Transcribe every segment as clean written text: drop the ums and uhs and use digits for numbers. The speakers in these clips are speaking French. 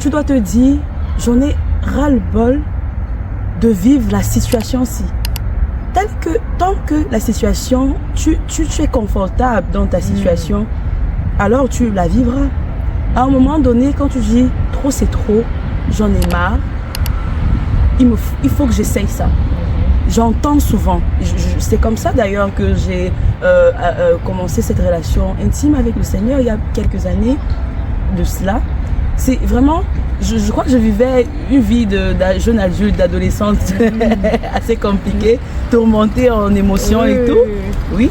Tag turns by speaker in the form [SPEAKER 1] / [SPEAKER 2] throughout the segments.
[SPEAKER 1] tu dois te dire, j'en ai ras-le-bol de vivre la situation-ci. Tant que la situation, tu es confortable dans ta situation, alors tu la vivras. À un moment donné, quand tu dis trop c'est trop, j'en ai marre, il faut que j'essaye ça. J'entends souvent, c'est comme ça d'ailleurs que j'ai commencé cette relation intime avec le Seigneur il y a quelques années de cela. C'est vraiment, je crois que je vivais une vie de jeune adulte, d'adolescente assez compliquée, tourmentée en émotions et tout. Oui.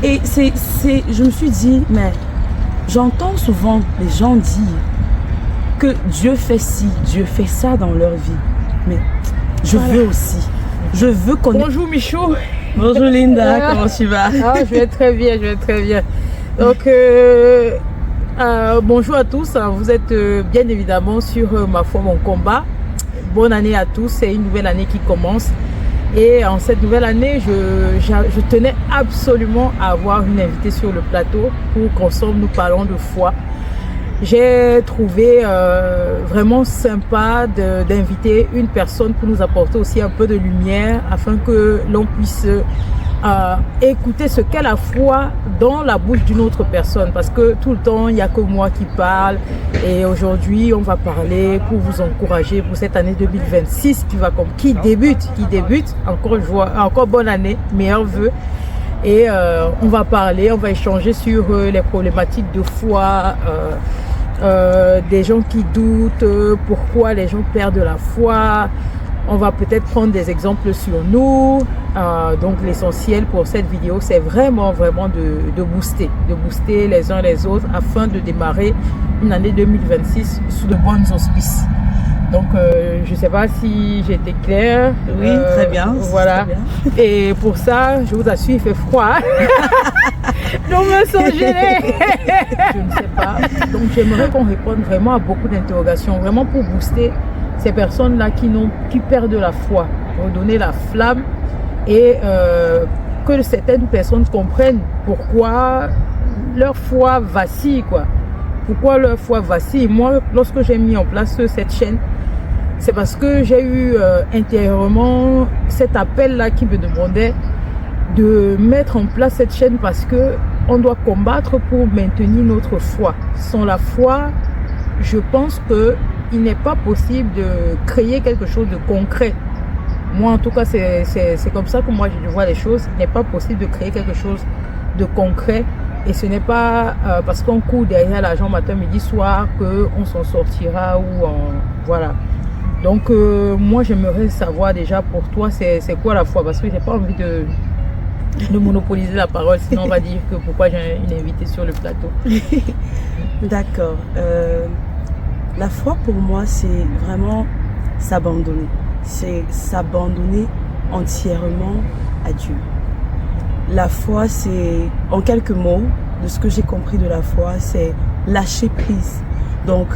[SPEAKER 1] Et je me suis dit, mais j'entends souvent les gens dire que Dieu fait ci, Dieu fait ça dans leur vie. Mais je veux aussi. Je veux connaître.
[SPEAKER 2] Bonjour Michou.
[SPEAKER 1] Bonjour Linda, comment tu vas?
[SPEAKER 2] Je vais très bien, Donc, bonjour à tous. Vous êtes bien évidemment sur Ma foi, mon combat. Bonne année à tous. C'est une nouvelle année qui commence. Et en cette nouvelle année, je tenais absolument à avoir une invitée sur le plateau pour qu'ensemble nous parlons de foi. J'ai trouvé vraiment sympa d'inviter une personne pour nous apporter aussi un peu de lumière afin que l'on puisse écouter ce qu'est la foi dans la bouche d'une autre personne, parce que tout le temps il n'y a que moi qui parle. Et aujourd'hui on va parler pour vous encourager pour cette année 2026 qui débute. Encore bonne année, meilleurs vœux. Et on va échanger sur les problématiques de foi, des gens qui doutent, pourquoi les gens perdent la foi. On va peut-être prendre des exemples sur nous. Donc l'essentiel pour cette vidéo, c'est vraiment de booster les uns les autres afin de démarrer une année 2026 sous de bons auspices. Donc je ne sais pas si j'ai été claire.
[SPEAKER 1] Oui, très bien.
[SPEAKER 2] Voilà.
[SPEAKER 1] Très bien.
[SPEAKER 2] Et pour ça, je vous assure, il fait froid. Donc me sens gênée. Je ne sais pas. Donc j'aimerais qu'on réponde vraiment à beaucoup d'interrogations, vraiment pour booster ces personnes-là qui perdent la foi, redonner la flamme et que certaines personnes comprennent pourquoi leur foi vacille, quoi. Pourquoi leur foi vacille. Moi, lorsque j'ai mis en place cette chaîne, c'est parce que j'ai eu intérieurement cet appel-là qui me demandait de mettre en place cette chaîne parce que on doit combattre pour maintenir notre foi. Sans la foi, je pense qu'il n'est pas possible de créer quelque chose de concret. Moi, en tout cas, c'est comme ça que moi je vois les choses. Il n'est pas possible de créer quelque chose de concret. Et ce n'est pas parce qu'on court derrière l'argent matin, midi, soir qu'on s'en sortira voilà. Donc, moi, j'aimerais savoir déjà pour toi, c'est quoi la foi? Parce que je n'ai pas envie de monopoliser la parole, sinon on va dire que pourquoi j'ai une invitée sur le plateau.
[SPEAKER 1] D'accord. La foi pour moi, c'est vraiment s'abandonner. C'est s'abandonner entièrement à Dieu. La foi, c'est, en quelques mots, de ce que j'ai compris de la foi, c'est lâcher prise. Donc,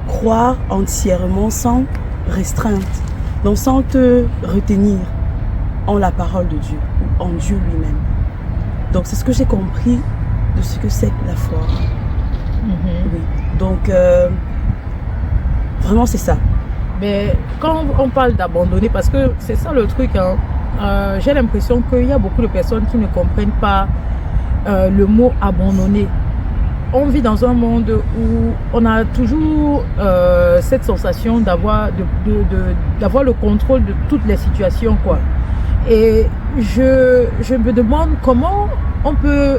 [SPEAKER 1] croire entièrement sans restreinte, donc sans te retenir en la parole de Dieu ou en Dieu lui-même. Donc, c'est ce que j'ai compris de ce que c'est la foi. Oui. Donc, vraiment, c'est ça.
[SPEAKER 2] Mais quand on parle d'abandonner, parce que c'est ça le truc, hein, j'ai l'impression qu'il y a beaucoup de personnes qui ne comprennent pas le mot abandonner. On vit dans un monde où on a toujours cette sensation d'avoir le contrôle de toutes les situations, quoi. Et je me demande comment on peut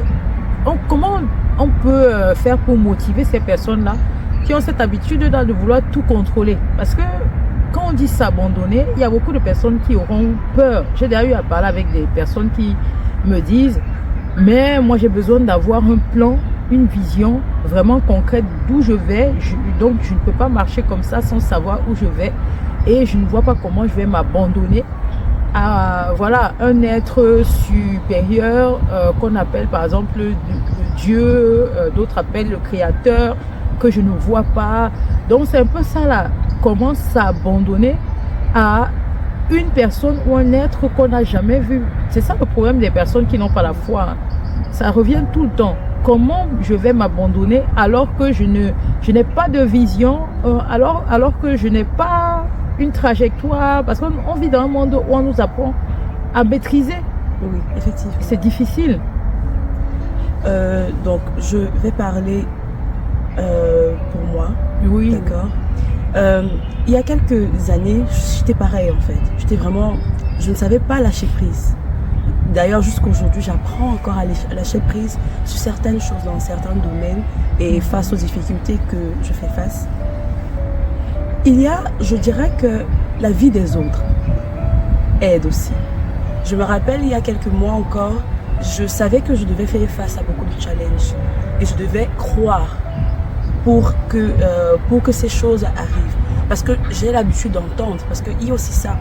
[SPEAKER 2] faire pour motiver ces personnes-là qui ont cette habitude de vouloir tout contrôler. Parce que quand on dit s'abandonner, il y a beaucoup de personnes qui auront peur. J'ai déjà eu à parler avec des personnes qui me disent « Mais moi j'ai besoin d'avoir un plan, une vision vraiment concrète d'où je vais. Donc je ne peux pas marcher comme ça sans savoir où je vais. Et je ne vois pas comment je vais m'abandonner à un être supérieur qu'on appelle par exemple Dieu, d'autres appellent le Créateur, que je ne vois pas. » Donc c'est un peu ça là. Comment s'abandonner à une personne ou un être qu'on n'a jamais vu. C'est ça le problème des personnes qui n'ont pas la foi. Ça revient tout le temps. comment je vais m'abandonner alors que je n'ai pas de vision, alors que je n'ai pas une trajectoire, parce qu'on vit dans un monde où on nous apprend à maîtriser.
[SPEAKER 1] Oui, effectivement.
[SPEAKER 2] C'est difficile.
[SPEAKER 1] Donc, je vais parler pour moi.
[SPEAKER 2] Oui.
[SPEAKER 1] D'accord. Il y a quelques années, j'étais pareil en fait. Je ne savais pas lâcher prise. D'ailleurs, jusqu'à aujourd'hui, j'apprends encore à lâcher prise sur certaines choses dans certains domaines et face aux difficultés que je fais face. Il y a, je dirais que la vie des autres aide aussi. Je me rappelle, il y a quelques mois encore, je savais que je devais faire face à beaucoup de challenges et je devais croire pour que ces choses arrivent. Parce que j'ai l'habitude d'entendre, parce qu'il y a aussi ça,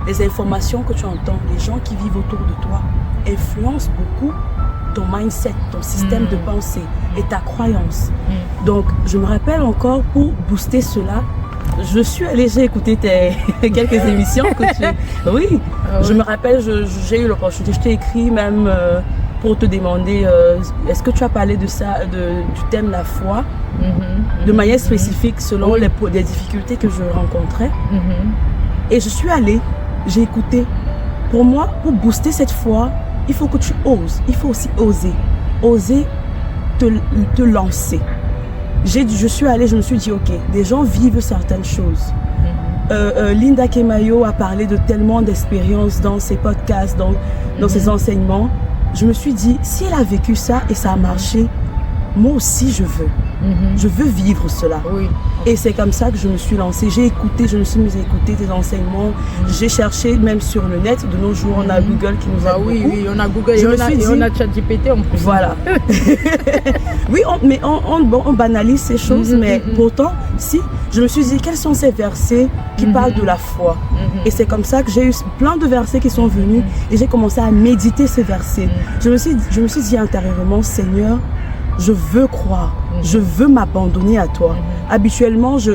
[SPEAKER 1] les informations que tu entends, les gens qui vivent autour de toi influencent beaucoup ton mindset, ton système de pensée et ta croyance. Donc, je me rappelle encore, pour booster cela, je suis allée, j'ai écouté quelques émissions que tu... Oui, je me rappelle, j'ai eu l'opportunité, je t'ai écrit même pour te demander, est-ce que tu as parlé de ça, du thème la foi, de manière spécifique selon les difficultés que je rencontrais. Et je suis allée, j'ai écouté. Pour moi, pour booster cette foi, il faut que tu oses, il faut aussi oser te lancer. Je suis allée, je me suis dit, ok, des gens vivent certaines choses. Linda Kemayo a parlé de tellement d'expériences dans ses podcasts, dans ses enseignements. Je me suis dit, si elle a vécu ça et ça a marché, moi aussi je veux. Je veux vivre cela.
[SPEAKER 2] Oui.
[SPEAKER 1] Et c'est comme ça que je me suis lancée. J'ai écouté, je me suis mise à écouter tes enseignements. J'ai cherché même sur le net. De nos jours, on a Google qui nous aide beaucoup.
[SPEAKER 2] Oui, on a Google et on a ChatGPT en plus.
[SPEAKER 1] Voilà. Oui, on banalise ces choses, mais pourtant, si, je me suis dit, quels sont ces versets qui parlent de la foi? Et c'est comme ça que j'ai eu plein de versets qui sont venus et j'ai commencé à méditer ces versets. Je me suis dit intérieurement, Seigneur, je veux croire, je veux m'abandonner à toi. Habituellement, je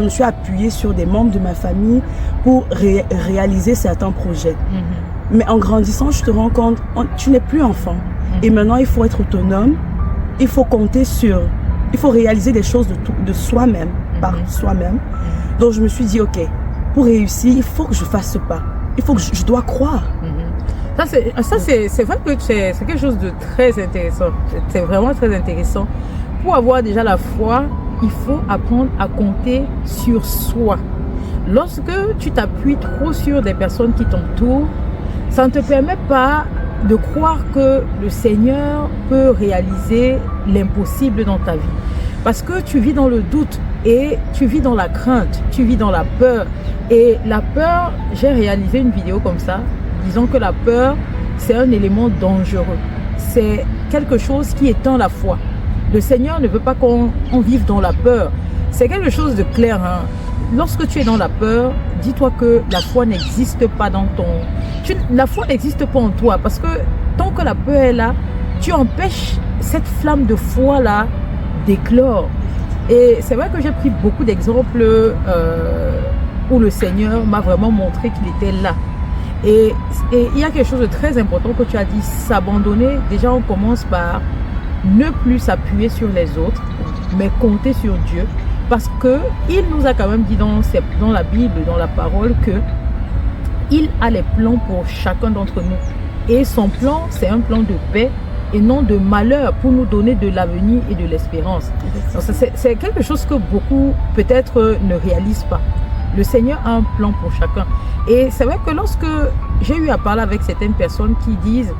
[SPEAKER 1] me suis appuyée sur des membres de ma famille pour réaliser certains projets. Mais en grandissant, je te rends compte, tu n'es plus enfant. Et maintenant, il faut être autonome, il faut il faut réaliser des choses de soi-même, par soi-même. Donc, je me suis dit, ok, pour réussir, il faut que je fasse ce pas. Il faut que je dois croire.
[SPEAKER 2] Ça, c'est vrai que c'est quelque chose de très intéressant. C'est vraiment très intéressant. Pour avoir déjà la foi, il faut apprendre à compter sur soi. Lorsque tu t'appuies trop sur des personnes qui t'entourent, ça ne te permet pas de croire que le Seigneur peut réaliser l'impossible dans ta vie. Parce que tu vis dans le doute et tu vis dans la crainte, tu vis dans la peur. Et la peur, j'ai réalisé une vidéo comme ça, disons que la peur, c'est un élément dangereux. C'est quelque chose qui éteint la foi. Le Seigneur ne veut pas qu'on vive dans la peur. C'est quelque chose de clair. Lorsque tu es dans la peur, dis-toi que la foi n'existe pas dans la foi n'existe pas en toi. Parce que tant que la peur est là, tu empêches cette flamme de foi-là d'éclore. Et c'est vrai que j'ai pris beaucoup d'exemples où le Seigneur m'a vraiment montré qu'il était là. Et il y a quelque chose de très important que tu as dit, s'abandonner. Déjà, on commence par ne plus s'appuyer sur les autres, mais compter sur Dieu. Parce qu'il nous a quand même dit dans la Bible, dans la parole, qu'il a les plans pour chacun d'entre nous. Et son plan, c'est un plan de paix et non de malheur, pour nous donner de l'avenir et de l'espérance. C'est quelque chose que beaucoup peut-être ne réalisent pas. Le Seigneur a un plan pour chacun. Et c'est vrai que lorsque j'ai eu à parler avec certaines personnes qui disent,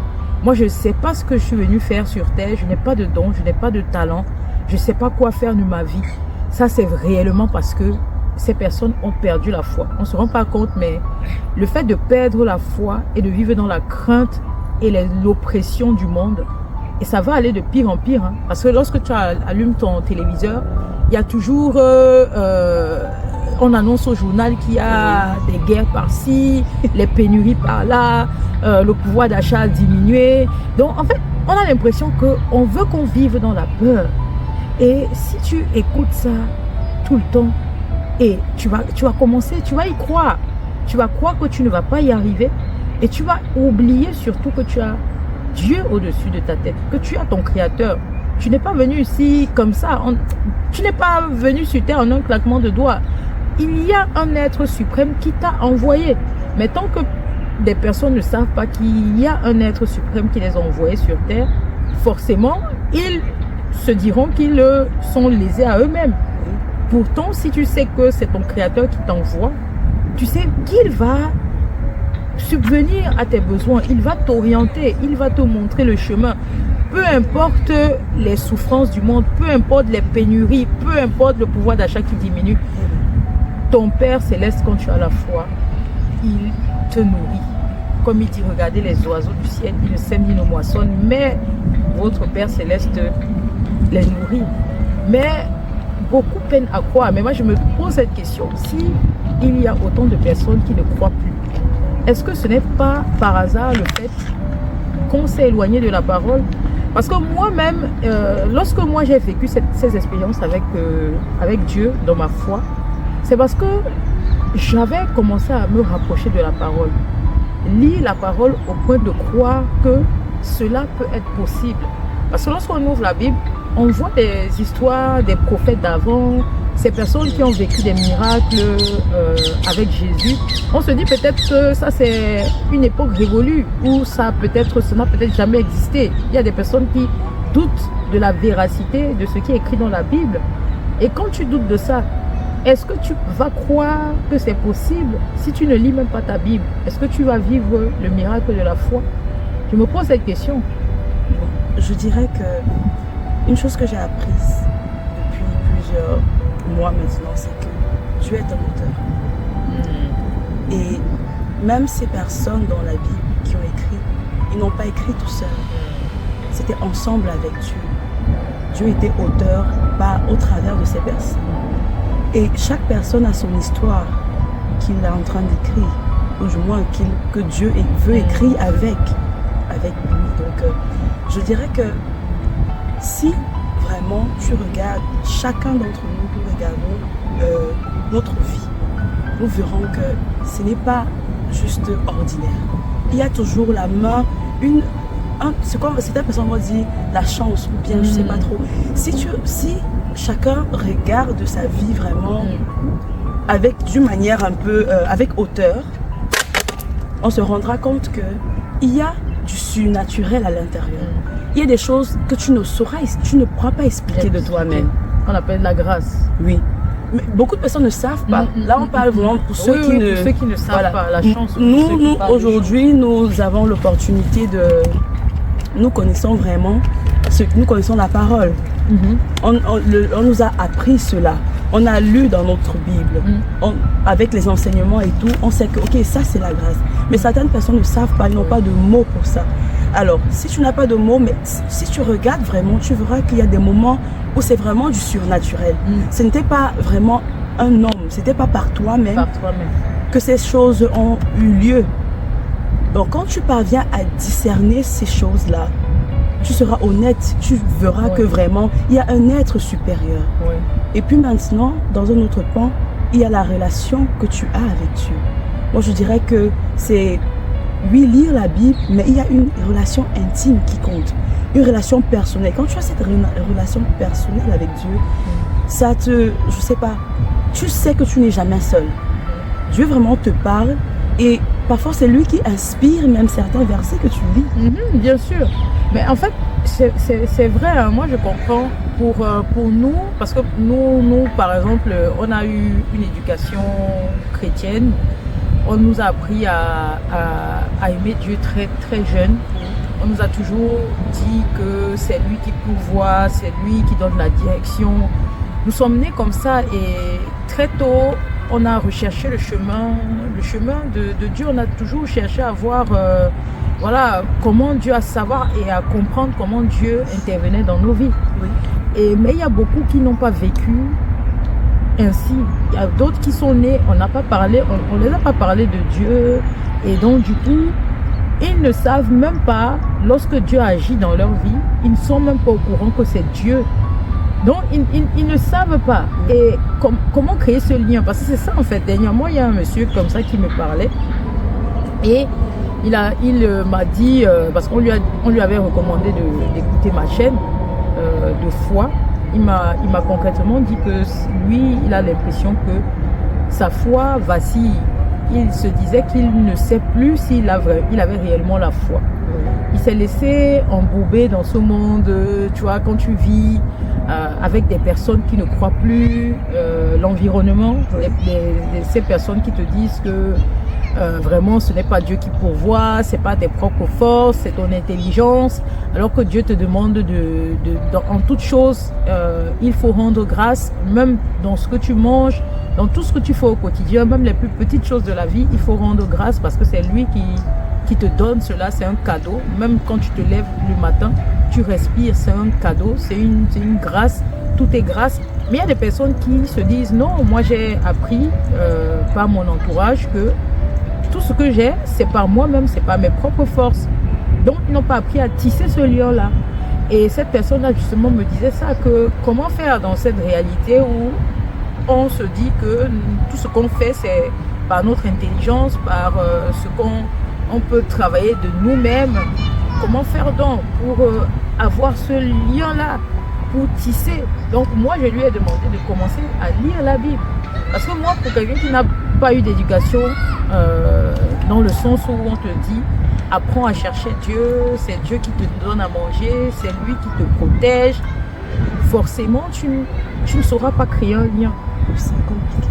[SPEAKER 2] moi je ne sais pas ce que je suis venue faire sur terre, je n'ai pas de don, je n'ai pas de talent, je ne sais pas quoi faire de ma vie. Ça, c'est réellement parce que ces personnes ont perdu la foi. On ne se rend pas compte, mais le fait de perdre la foi et de vivre dans la crainte et l'oppression du monde, et ça va aller de pire en pire. Parce que lorsque tu allumes ton téléviseur, il y a toujours... on annonce au journal qu'il y a des guerres par-ci, les pénuries par-là, le pouvoir d'achat a diminué. Donc, en fait, on a l'impression qu'on veut qu'on vive dans la peur. Et si tu écoutes ça tout le temps, et tu vas commencer, tu vas y croire. Tu vas croire que tu ne vas pas y arriver. Et tu vas oublier surtout que tu as Dieu au-dessus de ta tête, que tu as ton Créateur. Tu n'es pas venu ici comme ça. Tu n'es pas venu sur terre en un claquement de doigts. Il y a un être suprême qui t'a envoyé. Mais tant que des personnes ne savent pas qu'il y a un être suprême qui les a envoyés sur terre, forcément, ils se diront qu'ils sont lésés à eux-mêmes. Pourtant, si tu sais que c'est ton créateur qui t'envoie, tu sais qu'il va subvenir à tes besoins, il va t'orienter, il va te montrer le chemin. Peu importe les souffrances du monde, peu importe les pénuries, peu importe le pouvoir d'achat qui diminue, ton Père Céleste, quand tu as la foi, il te nourrit. Comme il dit, regardez les oiseaux du ciel, ils ne sèment ni ne moissonnent, mais votre Père Céleste les nourrit. Mais beaucoup peinent à croire. Mais moi, je me pose cette question. Si il y a autant de personnes qui ne croient plus, est-ce que ce n'est pas par hasard le fait qu'on s'est éloigné de la parole? Parce que moi-même, lorsque moi j'ai vécu ces expériences avec Dieu dans ma foi, c'est parce que j'avais commencé à me rapprocher de la parole. Lire la parole au point de croire que cela peut être possible. Parce que lorsqu'on ouvre la Bible, on voit des histoires des prophètes d'avant, ces personnes qui ont vécu des miracles avec Jésus. On se dit peut-être que ça c'est une époque révolue où ça n'a peut-être jamais existé. Il y a des personnes qui doutent de la véracité de ce qui est écrit dans la Bible. Et quand tu doutes de ça, est-ce que tu vas croire que c'est possible si tu ne lis même pas ta Bible? Est-ce que tu vas vivre le miracle de la foi? Je me pose cette question.
[SPEAKER 1] Je dirais que une chose que j'ai apprise depuis plusieurs mois maintenant, c'est que Dieu est un auteur. Et même ces personnes dans la Bible qui ont écrit, ils n'ont pas écrit tout seuls. C'était ensemble avec Dieu. Dieu était auteur au travers de ces personnes. Et chaque personne a son histoire qu'il est en train d'écrire, ou du moins que Dieu veut écrire avec lui. Donc, je dirais que si vraiment tu regardes, chacun d'entre nous, nous regardons notre vie, nous verrons que ce n'est pas juste ordinaire. Il y a toujours la main, certaines personnes vont dire la chance, ou bien je ne sais pas trop. Si chacun regarde sa vie vraiment d'une manière un peu avec hauteur, on se rendra compte qu'il y a du surnaturel à l'intérieur. Il y a des choses que tu ne pourras pas expliquer de toi-même.
[SPEAKER 2] On appelle la grâce.
[SPEAKER 1] Oui. Mais beaucoup de personnes ne savent pas. Là, on parle vraiment pour ceux qui
[SPEAKER 2] ne savent pas, la chance.
[SPEAKER 1] Nous aujourd'hui, nous avons l'opportunité nous connaissons vraiment nous connaissons la parole. On nous a appris cela. On a lu dans notre Bible. Avec les enseignements et tout, on sait que ok, ça c'est la grâce. Mais certaines personnes ne savent pas, ils n'ont pas de mots pour ça. Alors, si tu n'as pas de mots, mais si tu regardes vraiment, tu verras qu'il y a des moments où c'est vraiment du surnaturel. Ce n'était pas vraiment un homme, c'était pas par toi-même que ces choses ont eu lieu. Donc, quand tu parviens à discerner ces choses-là, tu seras honnête, tu verras que vraiment, il y a un être supérieur. Et puis maintenant, dans un autre pan, il y a la relation que tu as avec Dieu. Moi, je dirais que c'est, oui, lire la Bible, mais il y a une relation intime qui compte. Une relation personnelle. Quand tu as cette relation personnelle avec Dieu, ça je sais pas, tu sais que tu n'es jamais seul. Dieu vraiment te parle et parfois c'est lui qui inspire même certains versets que tu lis.
[SPEAKER 2] Bien sûr. Mais en fait, c'est vrai, hein, moi je comprends pour nous, parce que nous, par exemple, on a eu une éducation chrétienne. On nous a appris à aimer Dieu très très jeune. On nous a toujours dit que c'est lui qui pourvoit, c'est lui qui donne la direction. Nous sommes nés comme ça et très tôt, on a recherché le chemin de Dieu. On a toujours cherché à voir comment Dieu, à savoir et à comprendre comment Dieu intervenait dans nos vies. Mais il y a beaucoup qui n'ont pas vécu ainsi. Il y a d'autres qui sont nés, on n'a pas parlé, on ne les a pas parlé de Dieu. Et donc du coup, ils ne savent même pas, lorsque Dieu agit dans leur vie, ils ne sont même pas au courant que c'est Dieu. Donc ils ne savent pas. Et comment créer ce lien? Parce que c'est ça en fait. Dernièrement, il y a un monsieur comme ça qui me parlait. Et il m'a dit, parce qu'on lui avait recommandé d'écouter ma chaîne, de foi, il m'a concrètement dit que lui, il a l'impression que sa foi vacille. Il se disait qu'il ne sait plus s'il avait réellement la foi. Il s'est laissé embourber dans ce monde, tu vois, quand tu vis avec des personnes qui ne croient plus, l'environnement, ces personnes qui te disent que vraiment ce n'est pas Dieu qui pourvoit, c'est pas tes propres forces, c'est ton intelligence, alors que Dieu te demande en toute chose, il faut rendre grâce, même dans ce que tu manges, dans tout ce que tu fais au quotidien, même les plus petites choses de la vie, il faut rendre grâce parce que c'est lui qui te donne cela, c'est un cadeau. Même quand tu te lèves le matin, tu respires, c'est un cadeau, c'est une grâce, tout est grâce. Mais il y a des personnes qui se disent non, moi j'ai appris par mon entourage que tout ce que j'ai, c'est par moi-même, c'est par mes propres forces. Donc ils n'ont pas appris à tisser ce lien-là. Et cette personne-là justement me disait ça, que comment faire dans cette réalité où on se dit que tout ce qu'on fait, c'est par notre intelligence, par ce qu'on peut travailler de nous-mêmes. Comment faire donc pour avoir ce lien-là, pour tisser? Donc moi, je lui ai demandé de commencer à lire la Bible. Parce que moi, pour quelqu'un qui n'a pas eu d'éducation, dans le sens où on te dit, apprends à chercher Dieu, c'est Dieu qui te donne à manger, c'est lui qui te protège, forcément, tu ne sauras pas créer un lien.
[SPEAKER 1] C'est compliqué.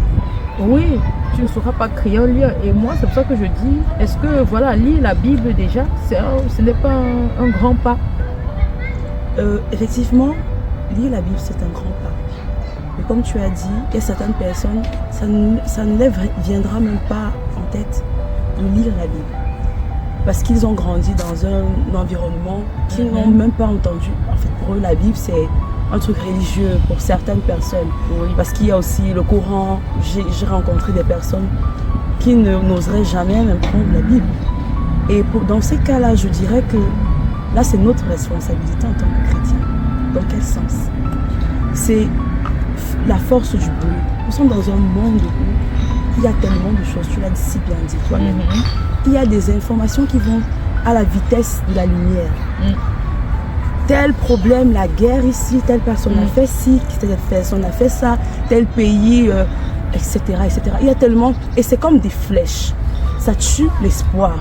[SPEAKER 2] Oui, tu ne sauras pas créer un lien. Et moi, c'est pour ça que je dis, est-ce que, voilà, lire la Bible déjà, ce n'est pas un grand pas?
[SPEAKER 1] Effectivement, lire la Bible, c'est un grand pas. Mais comme tu as dit, il y a certaines personnes, ça ne leur viendra même pas en tête de lire la Bible. Parce qu'ils ont grandi dans un environnement qu'ils n'ont même pas entendu. En fait, pour eux, la Bible, c'est un truc religieux pour certaines personnes.
[SPEAKER 2] Oui.
[SPEAKER 1] Parce qu'il y a aussi le Coran. J'ai rencontré des personnes qui n'oseraient jamais même prendre la Bible. Et dans ces cas-là, je dirais que là, c'est notre responsabilité en tant que chrétien. Dans quel sens? C'est la force du bruit. Nous sommes dans un monde où il y a tellement de choses, tu l'as si bien dit toi-même. Il y a des informations qui vont à la vitesse de la lumière. Tel problème, la guerre ici, telle personne a fait ci, telle personne a fait ça, tel pays, etc., etc. Il y a tellement... Et c'est comme des flèches. Ça tue l'espoir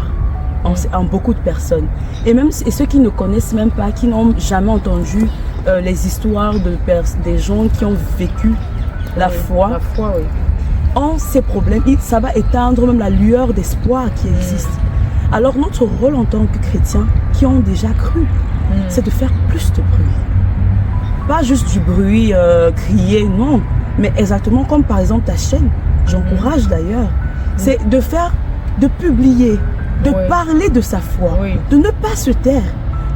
[SPEAKER 1] en beaucoup de personnes. Et même ceux qui ne connaissent même pas, qui n'ont jamais entendu les histoires des gens qui ont vécu la foi,
[SPEAKER 2] oui.
[SPEAKER 1] ont ces problèmes. Ça va éteindre même la lueur d'espoir qui existe. Alors notre rôle en tant que chrétiens qui ont déjà cru, c'est de faire plus de bruit. Pas juste du bruit crié, non. Mais exactement comme par exemple ta chaîne, j'encourage d'ailleurs, c'est de publier, de parler de sa foi, de ne pas se taire.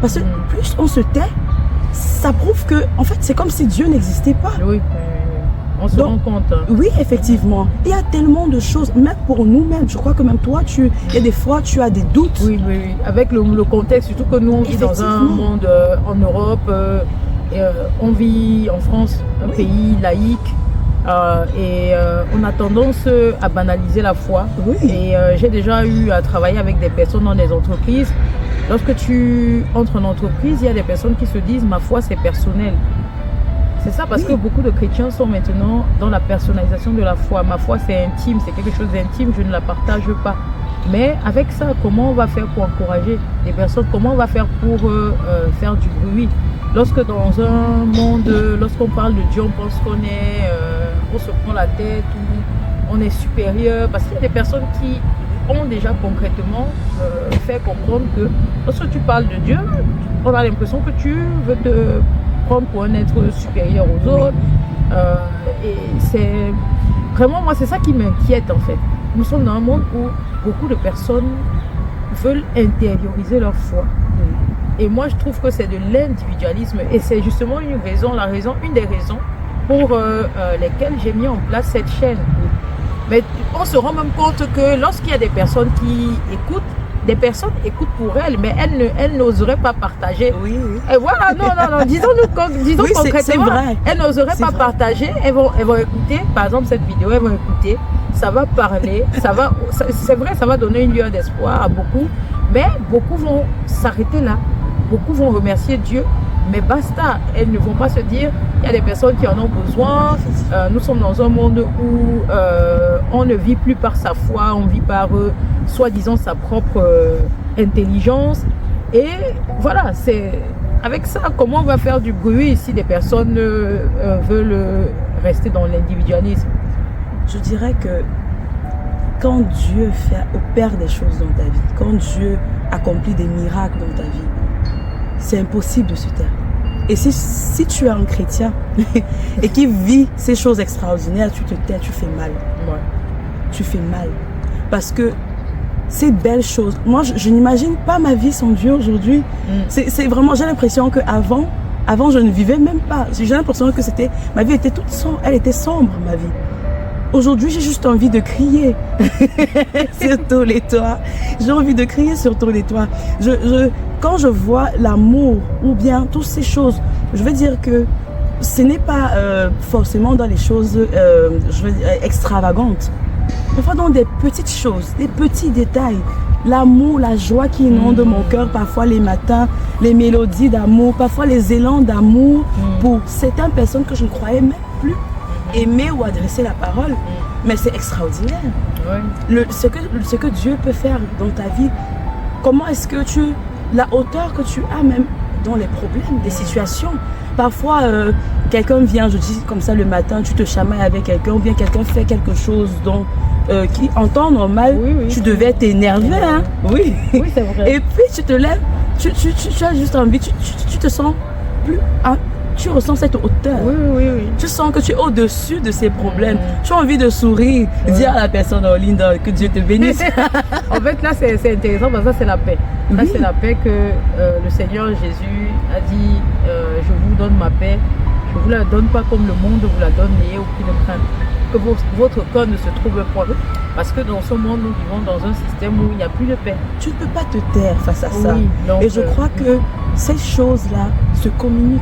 [SPEAKER 1] Parce que plus on se tait, ça prouve que, en fait, c'est comme si Dieu n'existait pas.
[SPEAKER 2] Oui, on se rend compte.
[SPEAKER 1] Oui, effectivement. Il y a tellement de choses, même pour nous-mêmes. Je crois que même toi, il y a des fois, tu as des doutes.
[SPEAKER 2] Oui. Avec le contexte, surtout que nous, on vit dans un monde en Europe, on vit en France, un pays laïque. On a tendance à banaliser la foi. Et j'ai déjà eu à travailler avec des personnes dans des entreprises. Lorsque tu entres en entreprise, il y a des personnes qui se disent ma foi c'est personnel. C'est ça parce que beaucoup de chrétiens sont maintenant dans la personnalisation de la foi. Ma foi c'est intime, c'est quelque chose d'intime, je ne la partage pas. Mais avec ça, comment on va faire pour encourager les personnes? Comment on va faire pour faire du bruit? Lorsque dans un monde, lorsqu'on parle de Dieu, on pense on se prend la tête, ou on est supérieur. Parce qu'il y a des personnes qui ont déjà concrètement fait comprendre que lorsque tu parles de Dieu, on a l'impression que tu veux te prendre pour un être supérieur aux autres. Et c'est vraiment, moi, c'est ça qui m'inquiète en fait. Nous sommes dans un monde où beaucoup de personnes veulent intérioriser leur foi. Et moi, je trouve que c'est de l'individualisme. Et c'est justement une des raisons pour lesquelles j'ai mis en place cette chaîne. Mais on se rend même compte que lorsqu'il y a des personnes qui écoutent, des personnes écoutent pour elles, mais elles n'oseraient pas partager.
[SPEAKER 1] Oui.
[SPEAKER 2] Et voilà, non. Disons concrètement, elles n'oseraient pas partager. Elles vont écouter, par exemple, cette vidéo, elles vont écouter, ça va parler, c'est vrai, ça va donner une lueur d'espoir à beaucoup, mais beaucoup vont s'arrêter là. Beaucoup vont remercier Dieu, mais basta. Elles ne vont pas se dire, il y a des personnes qui en ont besoin. Nous sommes dans un monde où on ne vit plus par sa foi, on vit par, soi-disant, sa propre intelligence. Et voilà, c'est avec ça, comment on va faire du bruit si des personnes veulent rester dans l'individualisme?
[SPEAKER 1] Je dirais que quand Dieu opère des choses dans ta vie, quand Dieu accomplit des miracles dans ta vie, c'est impossible de se taire. Et si tu es un chrétien et qui vit ces choses extraordinaires, tu te tais, tu fais mal.
[SPEAKER 2] Ouais.
[SPEAKER 1] Tu fais mal. Parce que ces belles choses, moi je n'imagine pas ma vie sans Dieu aujourd'hui. C'est vraiment, j'ai l'impression qu'avant je ne vivais même pas. J'ai l'impression que ma vie était toute sombre, elle était sombre ma vie. Aujourd'hui, j'ai juste envie de crier sur tous les toits. J'ai envie de crier sur tous les toits. Quand je vois l'amour ou bien toutes ces choses, je veux dire que ce n'est pas forcément dans les choses extravagantes. Parfois dans des petites choses, des petits détails. L'amour, la joie qui inonde mon cœur, parfois les matins, les mélodies d'amour, parfois les élans d'amour pour certaines personnes que je ne croyais même plus aimer ou adresser la parole. Mais c'est extraordinaire. Ouais. Ce que Dieu peut faire dans ta vie, comment est-ce que la hauteur que tu as même dans les problèmes, des situations. Parfois, quelqu'un vient, je dis comme ça le matin, tu te chamailles avec quelqu'un, ou bien quelqu'un fait quelque chose dont, qui en temps normal, tu devais t'énerver. Hein? Oui,
[SPEAKER 2] c'est vrai.
[SPEAKER 1] Et puis tu te lèves, tu as juste envie, tu te sens plus... Hein? Tu ressens cette hauteur.
[SPEAKER 2] Oui.
[SPEAKER 1] Tu sens que tu es au-dessus de ces problèmes. Tu as envie de sourire, dire à la personne, oh Linda, que Dieu te bénisse.
[SPEAKER 2] En fait, là, c'est intéressant parce que ça, c'est la paix. Là, c'est la paix que le Seigneur Jésus a dit, je vous donne ma paix. Je ne vous la donne pas comme le monde vous la donne, n'ayez aucune crainte. Que votre cœur ne se trouble point. Parce que dans ce monde, nous vivons dans un système où il n'y a plus de paix.
[SPEAKER 1] Tu ne peux pas te taire face à ça.
[SPEAKER 2] Donc,
[SPEAKER 1] et je crois que ces choses-là se communiquent.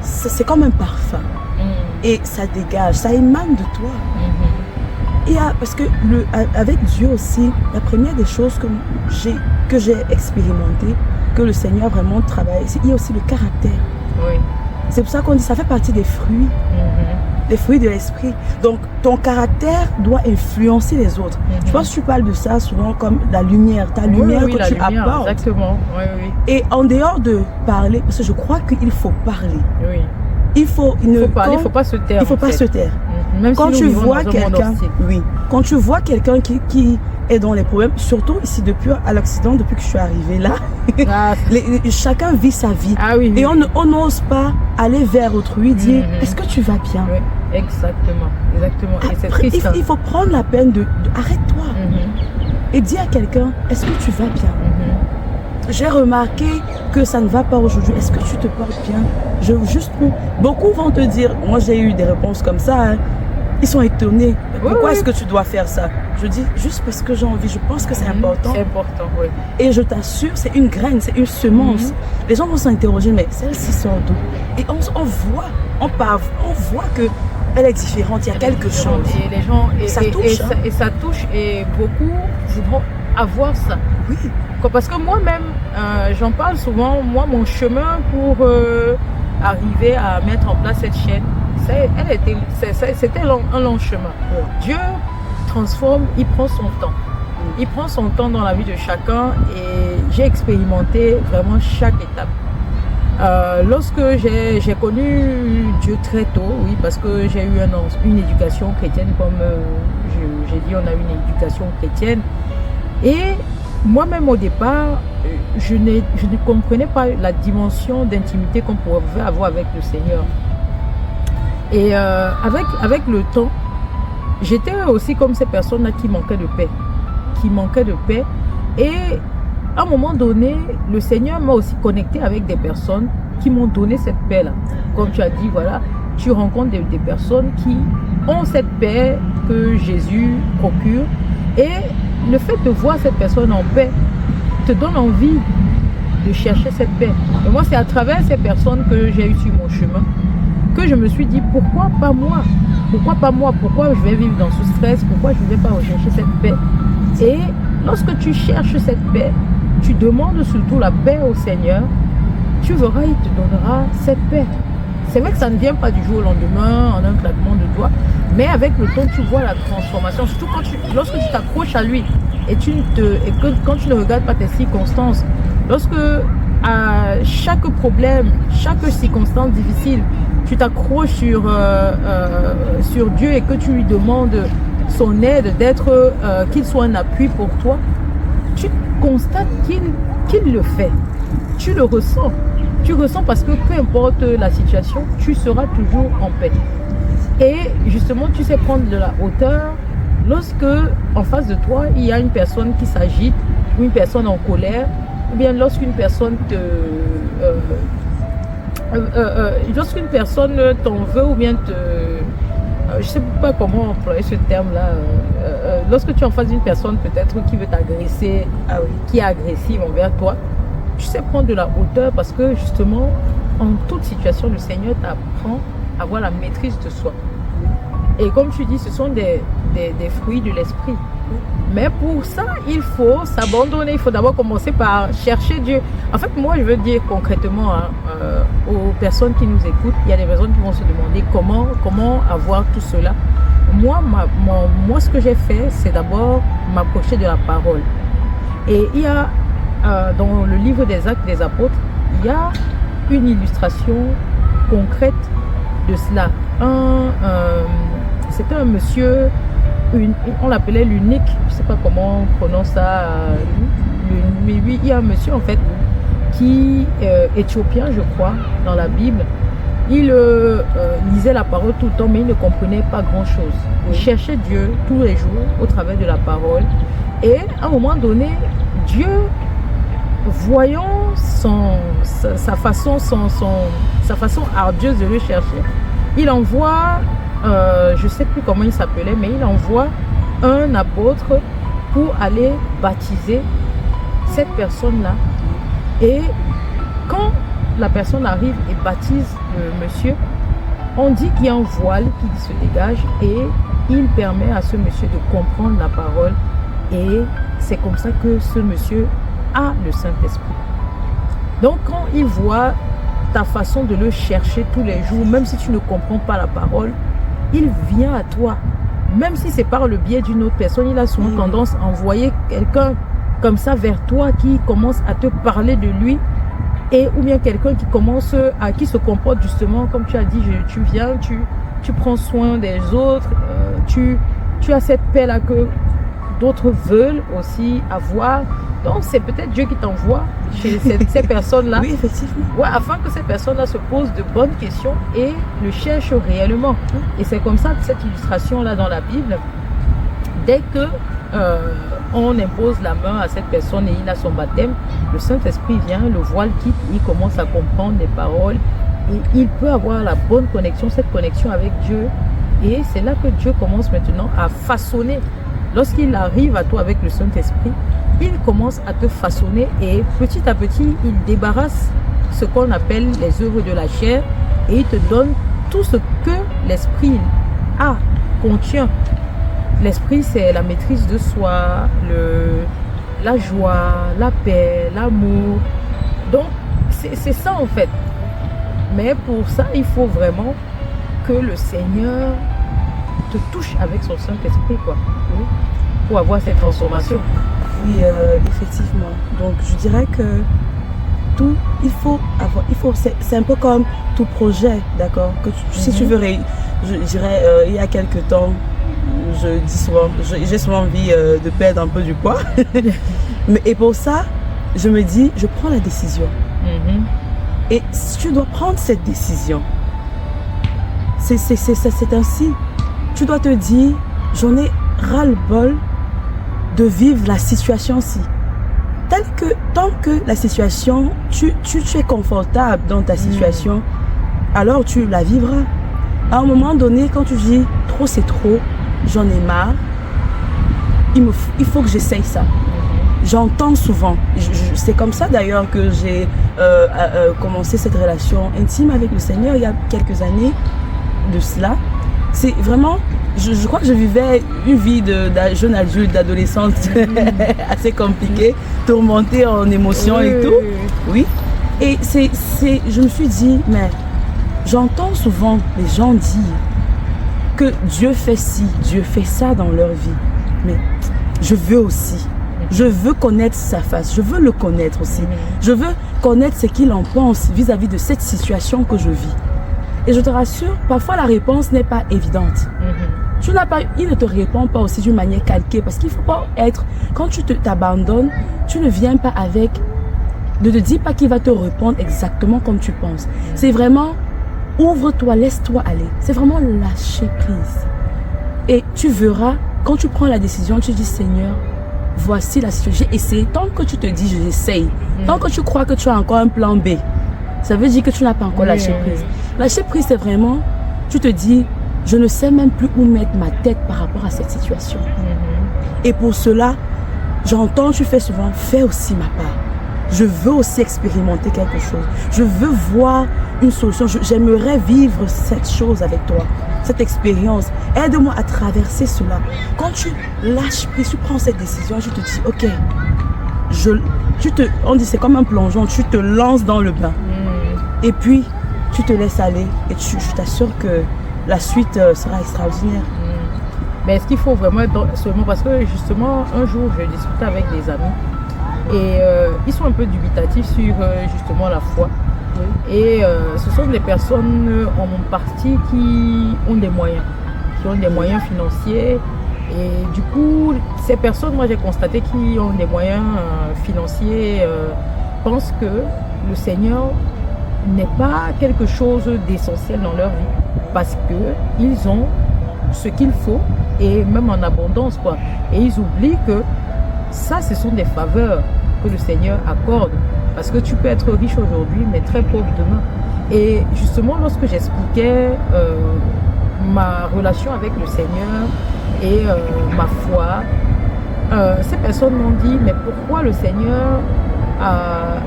[SPEAKER 1] C'est comme un parfum. Et ça dégage, ça émane de toi. Parce que avec Dieu aussi, la première des choses que j'ai expérimenté, que le Seigneur vraiment travaille, il y a aussi le caractère.
[SPEAKER 2] Oui.
[SPEAKER 1] C'est pour ça qu'on dit ça fait partie des fruits. Les fruits de l'esprit. Donc, ton caractère doit influencer les autres. Je pense que tu parles de ça souvent comme la lumière, ta lumière que tu apportes.
[SPEAKER 2] Exactement. Oui.
[SPEAKER 1] Et en dehors de parler, parce que je crois qu'il faut parler.
[SPEAKER 2] Oui.
[SPEAKER 1] Il faut
[SPEAKER 2] parler, il ne faut pas se taire.
[SPEAKER 1] Il ne faut pas se taire.
[SPEAKER 2] Même
[SPEAKER 1] quand
[SPEAKER 2] si
[SPEAKER 1] tu vois quelqu'un, quand tu vois quelqu'un qui est dans les problèmes, surtout ici depuis à l'Occident, depuis que je suis arrivée là, chacun vit sa vie. Et on n'ose pas aller vers autrui, dire est-ce que tu vas bien?
[SPEAKER 2] Oui, exactement. Et c'est
[SPEAKER 1] Après,
[SPEAKER 2] triste.
[SPEAKER 1] il faut prendre la peine de arrête-toi et dis à quelqu'un est-ce que tu vas bien? J'ai remarqué que ça ne va pas aujourd'hui. Est-ce que tu te portes bien? Beaucoup vont te dire, moi j'ai eu des réponses comme ça, hein. Ils sont étonnés. Pourquoi est-ce que tu dois faire ça? Je dis juste parce que j'ai envie. Je pense que c'est important.
[SPEAKER 2] C'est important, oui.
[SPEAKER 1] Et je t'assure, c'est une graine, c'est une semence. Les gens vont s'interroger, mais celle-ci sort d'où? Et on voit qu'elle est différente. Il y a quelque chose.
[SPEAKER 2] Et les gens,
[SPEAKER 1] ça touche.
[SPEAKER 2] Et ça touche. Et beaucoup voudront avoir ça.
[SPEAKER 1] Oui.
[SPEAKER 2] Parce que moi-même, j'en parle souvent. Moi, mon chemin pour arriver à mettre en place cette chaîne, c'était un long chemin. Dieu transforme, il prend son temps. Il prend son temps dans la vie de chacun et j'ai expérimenté vraiment chaque étape. Lorsque j'ai connu Dieu très tôt, oui, parce que j'ai eu une éducation chrétienne, comme j'ai dit, on a eu une éducation chrétienne. Et moi-même au départ, je ne comprenais pas la dimension d'intimité qu'on pouvait avoir avec le Seigneur. Et avec le temps, j'étais aussi comme ces personnes-là qui manquaient de paix. Et à un moment donné, le Seigneur m'a aussi connecté avec des personnes qui m'ont donné cette paix-là. Comme tu as dit, voilà, tu rencontres des personnes qui ont cette paix que Jésus procure. Et le fait de voir cette personne en paix te donne envie de chercher cette paix. Et moi, c'est à travers ces personnes que j'ai eu sur mon chemin que je me suis dit, pourquoi pas moi? Pourquoi je vais vivre dans ce stress? Pourquoi je ne vais pas rechercher cette paix? Et lorsque tu cherches cette paix, tu demandes surtout la paix au Seigneur. tu verras, il te donnera cette paix. C'est vrai que ça ne vient pas du jour au lendemain, en un claquement de doigts, mais avec le temps, tu vois la transformation. Surtout lorsque tu t'accroches à lui et quand tu ne regardes pas tes circonstances, lorsque à chaque problème, chaque circonstance difficile, tu t'accroches sur Dieu et que tu lui demandes son aide, qu'il soit un appui pour toi, tu constates qu'il le fait. Tu le ressens. Tu ressens parce que peu importe la situation, tu seras toujours en paix. Et justement, tu sais prendre de la hauteur lorsque en face de toi, il y a une personne qui s'agite ou une personne en colère, ou bien lorsqu'une personne t'en veut ou bien je sais pas comment employer ce terme-là. Lorsque tu es en face d'une personne peut-être qui veut t'agresser, qui est agressive envers toi, tu sais prendre de la hauteur parce que justement, en toute situation, le Seigneur t'apprend à avoir la maîtrise de soi. Et comme tu dis, ce sont des fruits de l'esprit. Mais pour ça, il faut s'abandonner. Il faut d'abord commencer par chercher Dieu. En fait, moi, je veux dire concrètement aux personnes qui nous écoutent, il y a des personnes qui vont se demander comment avoir tout cela. Moi, ce que j'ai fait, c'est d'abord m'approcher de la parole. Et il y a, dans le livre des Actes des Apôtres, il y a une illustration concrète de cela. C'était un monsieur, on l'appelait l'unique, je ne sais pas comment on prononce ça, mais oui, il y a un monsieur en fait qui est éthiopien, je crois, dans la Bible. Il lisait la parole tout le temps, mais il ne comprenait pas grand-chose. Il cherchait Dieu tous les jours au travers de la parole. Et à un moment donné, Dieu, voyant sa façon ardieuse de le chercher, il envoie, je ne sais plus comment il s'appelait, mais il envoie un apôtre pour aller baptiser cette personne-là. Et quand la personne arrive et baptise le monsieur, on dit qu'il y a un voile qui se dégage et il permet à ce monsieur de comprendre la parole. Et c'est comme ça que ce monsieur a le Saint-Esprit. Donc quand il voit ta façon de le chercher tous les jours, même si tu ne comprends pas la parole, il vient à toi. Même si c'est par le biais d'une autre personne, il a souvent tendance à envoyer quelqu'un comme ça vers toi qui commence à te parler de lui, et ou bien quelqu'un qui se comporte justement comme tu as dit, tu viens, tu prends soin des autres, tu as cette paix-là que d'autres veulent aussi avoir. Donc c'est peut-être Dieu qui t'envoie chez ces personnes-là.
[SPEAKER 1] Oui, effectivement.
[SPEAKER 2] Ouais, afin que ces personnes-là se posent de bonnes questions et le cherchent réellement. Et c'est comme ça que cette illustration-là dans la Bible, dès que on impose la main à cette personne et il a son baptême, le Saint-Esprit vient, le voile quitte, il commence à comprendre les paroles et il peut avoir la bonne connexion, cette connexion avec Dieu. Et c'est là que Dieu commence maintenant à façonner. Lorsqu'il arrive à toi avec le Saint-Esprit, il commence à te façonner et petit à petit, il débarrasse ce qu'on appelle les œuvres de la chair et il te donne tout ce que l'Esprit contient. L'Esprit, c'est la maîtrise de soi, la joie, la paix, l'amour. Donc, c'est ça en fait. Mais pour ça, il faut vraiment que le Seigneur te touche avec son Saint-Esprit, quoi, pour avoir cette transformation.
[SPEAKER 1] Oui, effectivement. Donc, je dirais que c'est un peu comme tout projet, d'accord, que si tu veux, je dirais, il y a quelques temps, j'ai souvent envie de perdre un peu du poids. Et pour ça, je me dis, je prends la décision. Et tu dois prendre cette décision. C'est ainsi. Tu dois te dire, j'en ai ras-le-bol de vivre la situation-ci. Tant que la situation, tu es confortable dans ta situation, alors tu la vivras. À un moment donné, quand tu dis, trop c'est trop, j'en ai marre, il faut que j'essaye ça. J'entends souvent, c'est comme ça d'ailleurs que j'ai commencé cette relation intime avec le Seigneur il y a quelques années de cela. C'est vraiment, je crois que je vivais une vie de jeune adulte, d'adolescente assez compliquée, tourmentée en émotions et tout. Oui. Et je me suis dit, mais j'entends souvent les gens dire que Dieu fait ci, Dieu fait ça dans leur vie. Mais je veux aussi. Je veux connaître sa face. Je veux le connaître aussi. Je veux connaître ce qu'il en pense vis-à-vis de cette situation que je vis. Et je te rassure, parfois la réponse n'est pas évidente. Il ne te répond pas aussi d'une manière calquée. Parce qu'il ne faut pas être... Quand tu t'abandonnes, tu ne viens pas avec... Ne te dis pas qu'il va te répondre exactement comme tu penses. C'est vraiment... Ouvre-toi, laisse-toi aller. C'est vraiment lâcher prise. Et tu verras, quand tu prends la décision, tu dis, Seigneur, voici la situation. J'ai essayé. Tant que tu te dis, j'essaye. Tant que tu crois que tu as encore un plan B, ça veut dire que tu n'as pas encore lâché prise. Lâcher prise, c'est vraiment, tu te dis, je ne sais même plus où mettre ma tête par rapport à cette situation. Et pour cela, j'entends, tu fais souvent, fais aussi ma part. Je veux aussi expérimenter quelque chose. Je veux voir une solution. J'aimerais vivre cette chose avec toi, cette expérience. Aide-moi à traverser cela. Quand tu lâches prise, tu prends cette décision, je te dis, ok, on dit c'est comme un plongeon, tu te lances dans le bain. Et puis, tu te laisses aller et je t'assure que la suite sera extraordinaire.
[SPEAKER 2] Mais est-ce qu'il faut vraiment être seulement parce que justement, un jour, je discutais avec des amis et ils sont un peu dubitatifs sur justement la foi. Et ce sont des personnes en mon parti qui ont des moyens financiers. Et du coup, ces personnes, moi j'ai constaté qui ont des moyens financiers, pensent que le Seigneur n'est pas quelque chose d'essentiel dans leur vie. Parce qu'ils ont ce qu'il faut et même en abondance, quoi. Et ils oublient que ça, ce sont des faveurs que le Seigneur accorde. Parce que tu peux être riche aujourd'hui, mais très pauvre demain. Et justement, lorsque j'expliquais ma relation avec le Seigneur et ma foi, ces personnes m'ont dit, mais pourquoi le Seigneur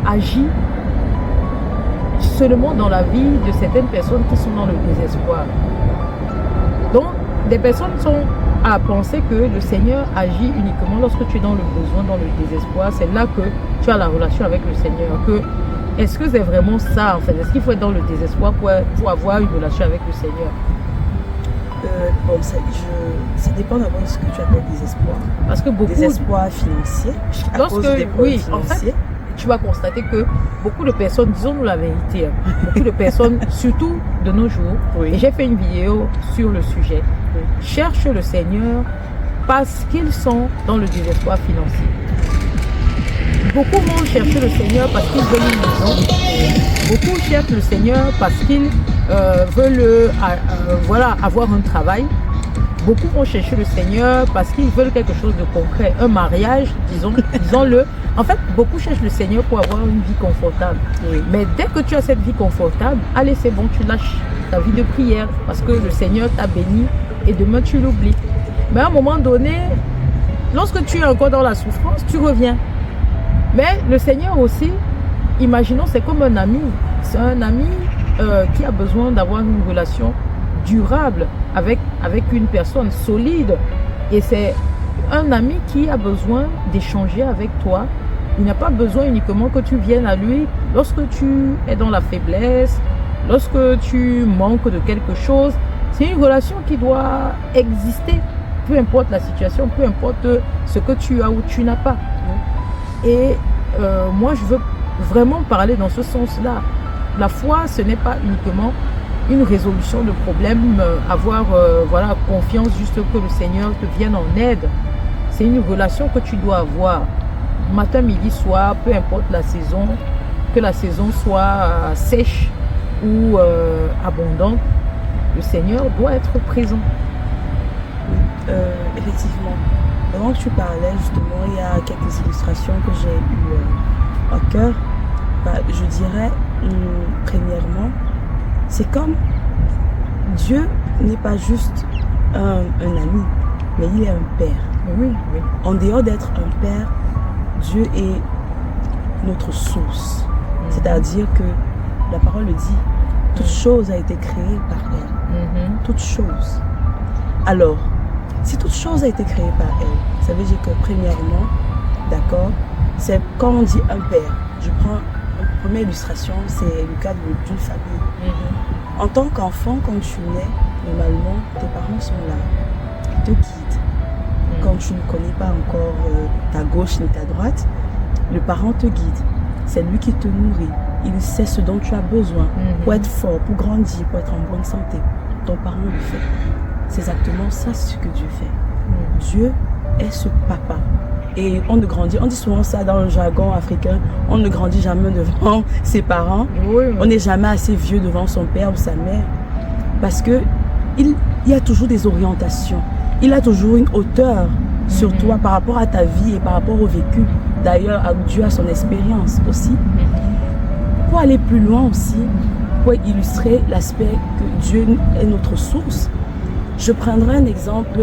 [SPEAKER 2] agit seulement dans la vie de certaines personnes qui sont dans le désespoir? Donc, des personnes sont à penser que le Seigneur agit uniquement lorsque tu es dans le besoin, dans le désespoir. C'est là que tu as la relation avec le Seigneur. Est-ce que c'est vraiment ça en fait? Est-ce qu'il faut être dans le désespoir pour avoir une relation avec le Seigneur?
[SPEAKER 1] Bon, ça dépend d'abord de ce que tu appelles désespoir.
[SPEAKER 2] Parce que beaucoup...
[SPEAKER 1] Désespoir financier, à cause des problèmes financiers.
[SPEAKER 2] En fait, tu vas constater que beaucoup de personnes, disons-nous la vérité, beaucoup de personnes, surtout de nos jours, et j'ai fait une vidéo sur le sujet, cherchent le Seigneur parce qu'ils sont dans le désespoir financier. Beaucoup vont chercher le Seigneur parce qu'ils veulent une maison. Beaucoup cherchent le Seigneur parce qu'ils veulent avoir un travail. Beaucoup vont chercher le Seigneur parce qu'ils veulent quelque chose de concret, un mariage, disons-le. En fait, beaucoup cherchent le Seigneur pour avoir une vie confortable. Mais dès que tu as cette vie confortable, allez, c'est bon, tu lâches ta vie de prière parce que le Seigneur t'a béni et demain tu l'oublies. Mais à un moment donné, lorsque tu es encore dans la souffrance, tu reviens. Mais le Seigneur aussi, imaginons, c'est comme un ami. C'est un ami qui a besoin d'avoir une relation durable avec une personne solide. Et c'est un ami qui a besoin d'échanger avec toi. Il n'a pas besoin uniquement que tu viennes à lui lorsque tu es dans la faiblesse, lorsque tu manques de quelque chose. C'est une relation qui doit exister, peu importe la situation, peu importe ce que tu as ou tu n'as pas. Et moi, je veux vraiment parler dans ce sens-là. La foi, ce n'est pas uniquement une résolution de problèmes, avoir confiance juste que le Seigneur te vienne en aide. C'est une relation que tu dois avoir matin, midi, soir, peu importe la saison, que la saison soit sèche ou abondante, le Seigneur doit être présent.
[SPEAKER 1] Effectivement. Pendant que tu parlais, justement, il y a quelques illustrations que j'ai eues à cœur. Je dirais, premièrement, c'est comme Dieu n'est pas juste un ami, mais il est un père.
[SPEAKER 2] Oui.
[SPEAKER 1] En dehors d'être un père, Dieu est notre source. C'est-à-dire que la parole le dit, toute chose a été créée par elle. Toute chose. Alors, si toute chose a été créée par elle, ça veut dire que premièrement, d'accord, c'est quand on dit un père, je prends première illustration, c'est le cas d'une famille. En tant qu'enfant, quand tu nais, normalement, tes parents sont là. Ils te guident. Quand tu ne connais pas encore ta gauche ni ta droite, le parent te guide. C'est lui qui te nourrit. Il sait ce dont tu as besoin pour être fort, pour grandir, pour être en bonne santé. Ton parent le fait. C'est exactement ça ce que Dieu fait. Dieu est ce papa. Et on dit souvent ça dans le jargon africain, on ne grandit jamais devant ses parents. On n'est jamais assez vieux devant son père ou sa mère. Parce que il y a toujours des orientations. Il a toujours une hauteur sur toi par rapport à ta vie et par rapport au vécu. D'ailleurs, Dieu a son expérience aussi. Pour aller plus loin aussi, pour illustrer l'aspect que Dieu est notre source, je prendrai un exemple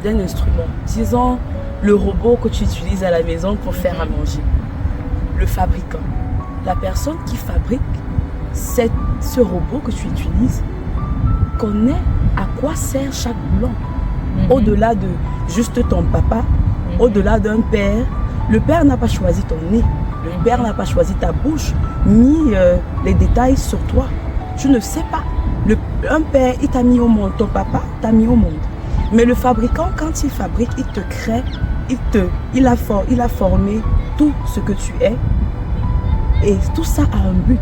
[SPEAKER 1] d'un instrument. Disons, le robot que tu utilises à la maison pour faire à manger. Le fabricant. La personne qui fabrique ce robot que tu utilises connaît à quoi sert chaque boulon. Au-delà de juste ton papa, au-delà d'un père, le père n'a pas choisi ton nez, le père n'a pas choisi ta bouche, ni les détails sur toi. Tu ne sais pas. Un père, il t'a mis au monde, ton papa t'a mis au monde. Mais le fabricant, quand il fabrique, il te crée, il a formé tout ce que tu es. Et tout ça a un but.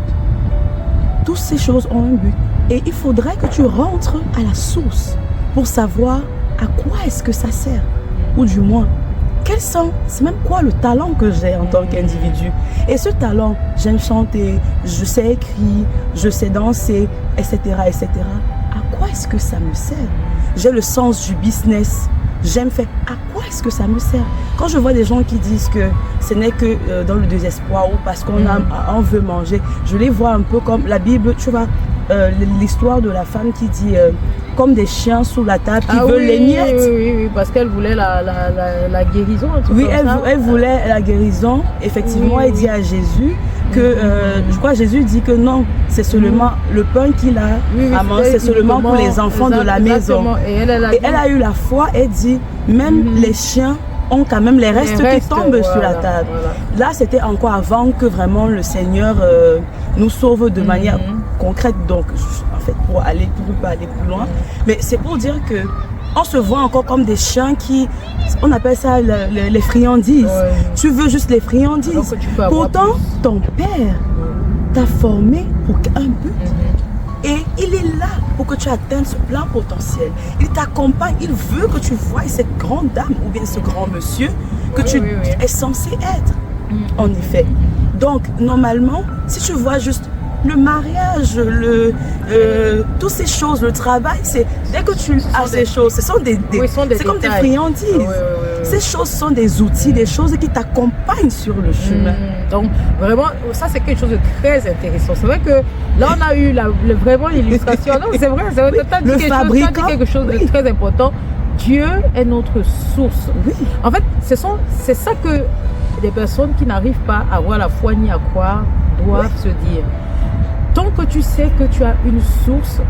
[SPEAKER 1] Toutes ces choses ont un but. Et il faudrait que tu rentres à la source pour savoir à quoi est-ce que ça sert. Ou du moins, c'est même quoi le talent que j'ai en tant qu'individu. Et ce talent, j'aime chanter, je sais écrire, je sais danser, etc., etc. À quoi est-ce que ça me sert? J'ai le sens du business. J'aime faire. À quoi est-ce que ça me sert? Quand je vois des gens qui disent que ce n'est que dans le désespoir ou parce qu'on veut manger, je les vois un peu comme la Bible, tu vois, l'histoire de la femme qui dit comme des chiens sous la table qui veulent les miettes.
[SPEAKER 2] Oui, parce qu'elle voulait la guérison.
[SPEAKER 1] Oui, elle voulait la guérison. Effectivement, elle dit à Jésus que, je crois Jésus dit que non, c'est seulement le pain qu'il a à manger, c'est seulement pour les enfants de la maison. Et elle a eu la foi et dit, même les chiens ont quand même les restes qui tombent sur la table. Voilà. Là, c'était encore avant que vraiment le Seigneur nous sauve de manière concrète. Donc, en fait, pour ne pas aller plus loin. Mais c'est pour dire que on se voit encore comme des chiens on appelle ça les friandises. Tu veux juste les friandises. Pourtant, ton père t'a formé pour un but. Et il est là pour que tu atteignes ce plein potentiel. Il t'accompagne, il veut que tu voies cette grande dame ou bien ce grand monsieur que tu es censé être. En effet. Donc, normalement, si tu vois juste le mariage, toutes ces choses, le travail, dès que tu as ces choses, c'est comme des friandises. Ces choses sont des outils, des choses qui t'accompagnent sur le chemin.
[SPEAKER 2] Donc vraiment, ça c'est quelque chose de très intéressant. C'est vrai que là on a eu vraiment l'illustration. Non, c'est vrai,
[SPEAKER 1] le fabricant,
[SPEAKER 2] quelque chose de très important. Dieu est notre source. En fait, c'est ça que les personnes qui n'arrivent pas à avoir la foi ni à croire doivent se dire. Tant que tu sais que tu as une source,